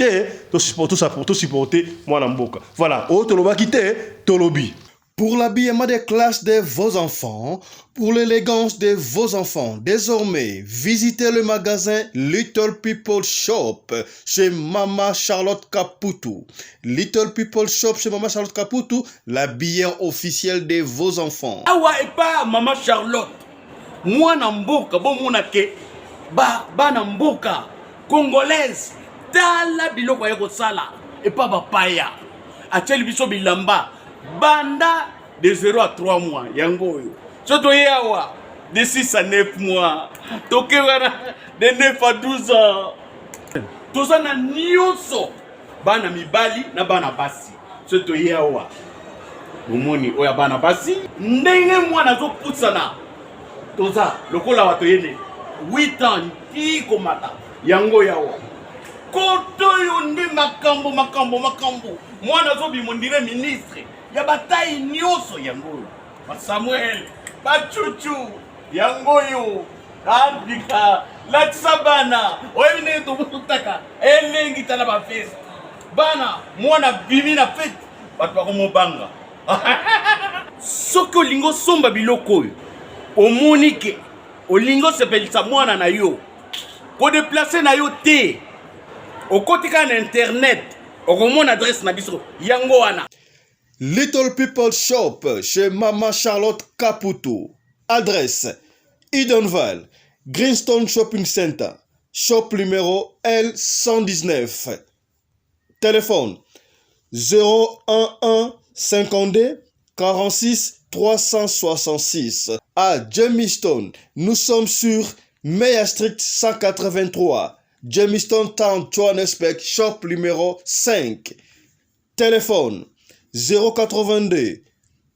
To support tout ça pour tout supporter moi na mboka. Voilà, o to loba kité, to lobi. Pour l'habillement des classes de vos enfants, pour l'élégance de vos enfants, désormais, visitez le magasin Little People Shop chez Mama Charlotte Caputo. Little People Shop chez Mama Charlotte Caputo, la bière officielle de vos enfants. Awa et pas Mama Charlotte. Moi namboka, bon monake, ba namboka, congolaise, tala biloko ya kosala, et pas bapaya. Acheli biso bilamba. Banda de 0 à 3 mois, yango yo. Soto yawa de 6 à 9 mois. Toke wana de 9 à 12 ans. Toza na nyonso. Bana mibali na bana basi. Soto yawa. Bomoni oya bana basi. Ndenge mwana zo putsana. Toza lokola wato yene 8 ans ti komata. Yango yawa. Koto yo ndi makambo. Mwana zo bimondire ministre. Ya bataille nyoso yango ba Samuel ba Chuchu yango yo Afrika la tsabana oyine to mutaka elengi tala ba fest bana mwana bimi na fete bato ba komobanga soko lingo somba biloko omonike olingo sepelisa mwana na yo ko déplacer na yo te okotika na internet okomona adresse na biso yango wana. Little People Shop chez Mama Charlotte Caputo. Adresse Edenval, Greenstone Shopping Center, shop numéro L119. Téléphone 011 52 46 366. À Jamestown, nous sommes sur Meyer Street 183. Jamestown Town, Johannesburg, shop numéro 5. Téléphone 082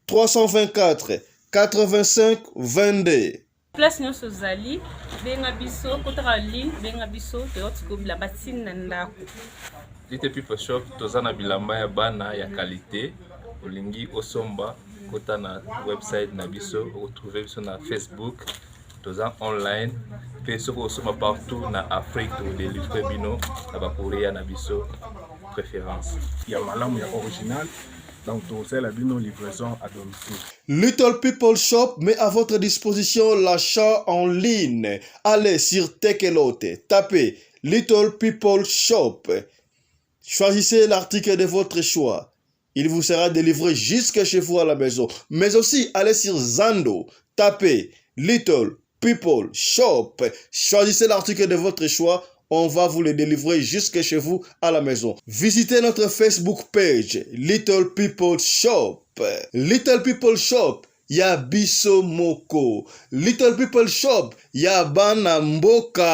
324 85 22. Place nyonso ozali benga biso kotaka ligne benga biso toyotikobila batini na ndako. Little People Shop toza na bilamba ya bana ya qualité olingi osomba kota na website na biso retrouver biso na Facebook toza online pe soko osomba partout na Afrique to délivrer bino na ba courrier na biso préférence ya malamu ya original. Donc, c'est la livraison à domicile. Little People Shop met à votre disposition l'achat en ligne. Allez sur Tekelote, tapez Little People Shop. Choisissez l'article de votre choix. Il vous sera délivré jusque chez vous à la maison. Mais aussi, allez sur Zando, tapez Little People Shop. Choisissez l'article de votre choix. On va vous le délivrer jusque chez vous à la maison. Visitez notre Facebook page, Little People Shop. Little People Shop, ya biso moko. Little People Shop, ya bana mboka.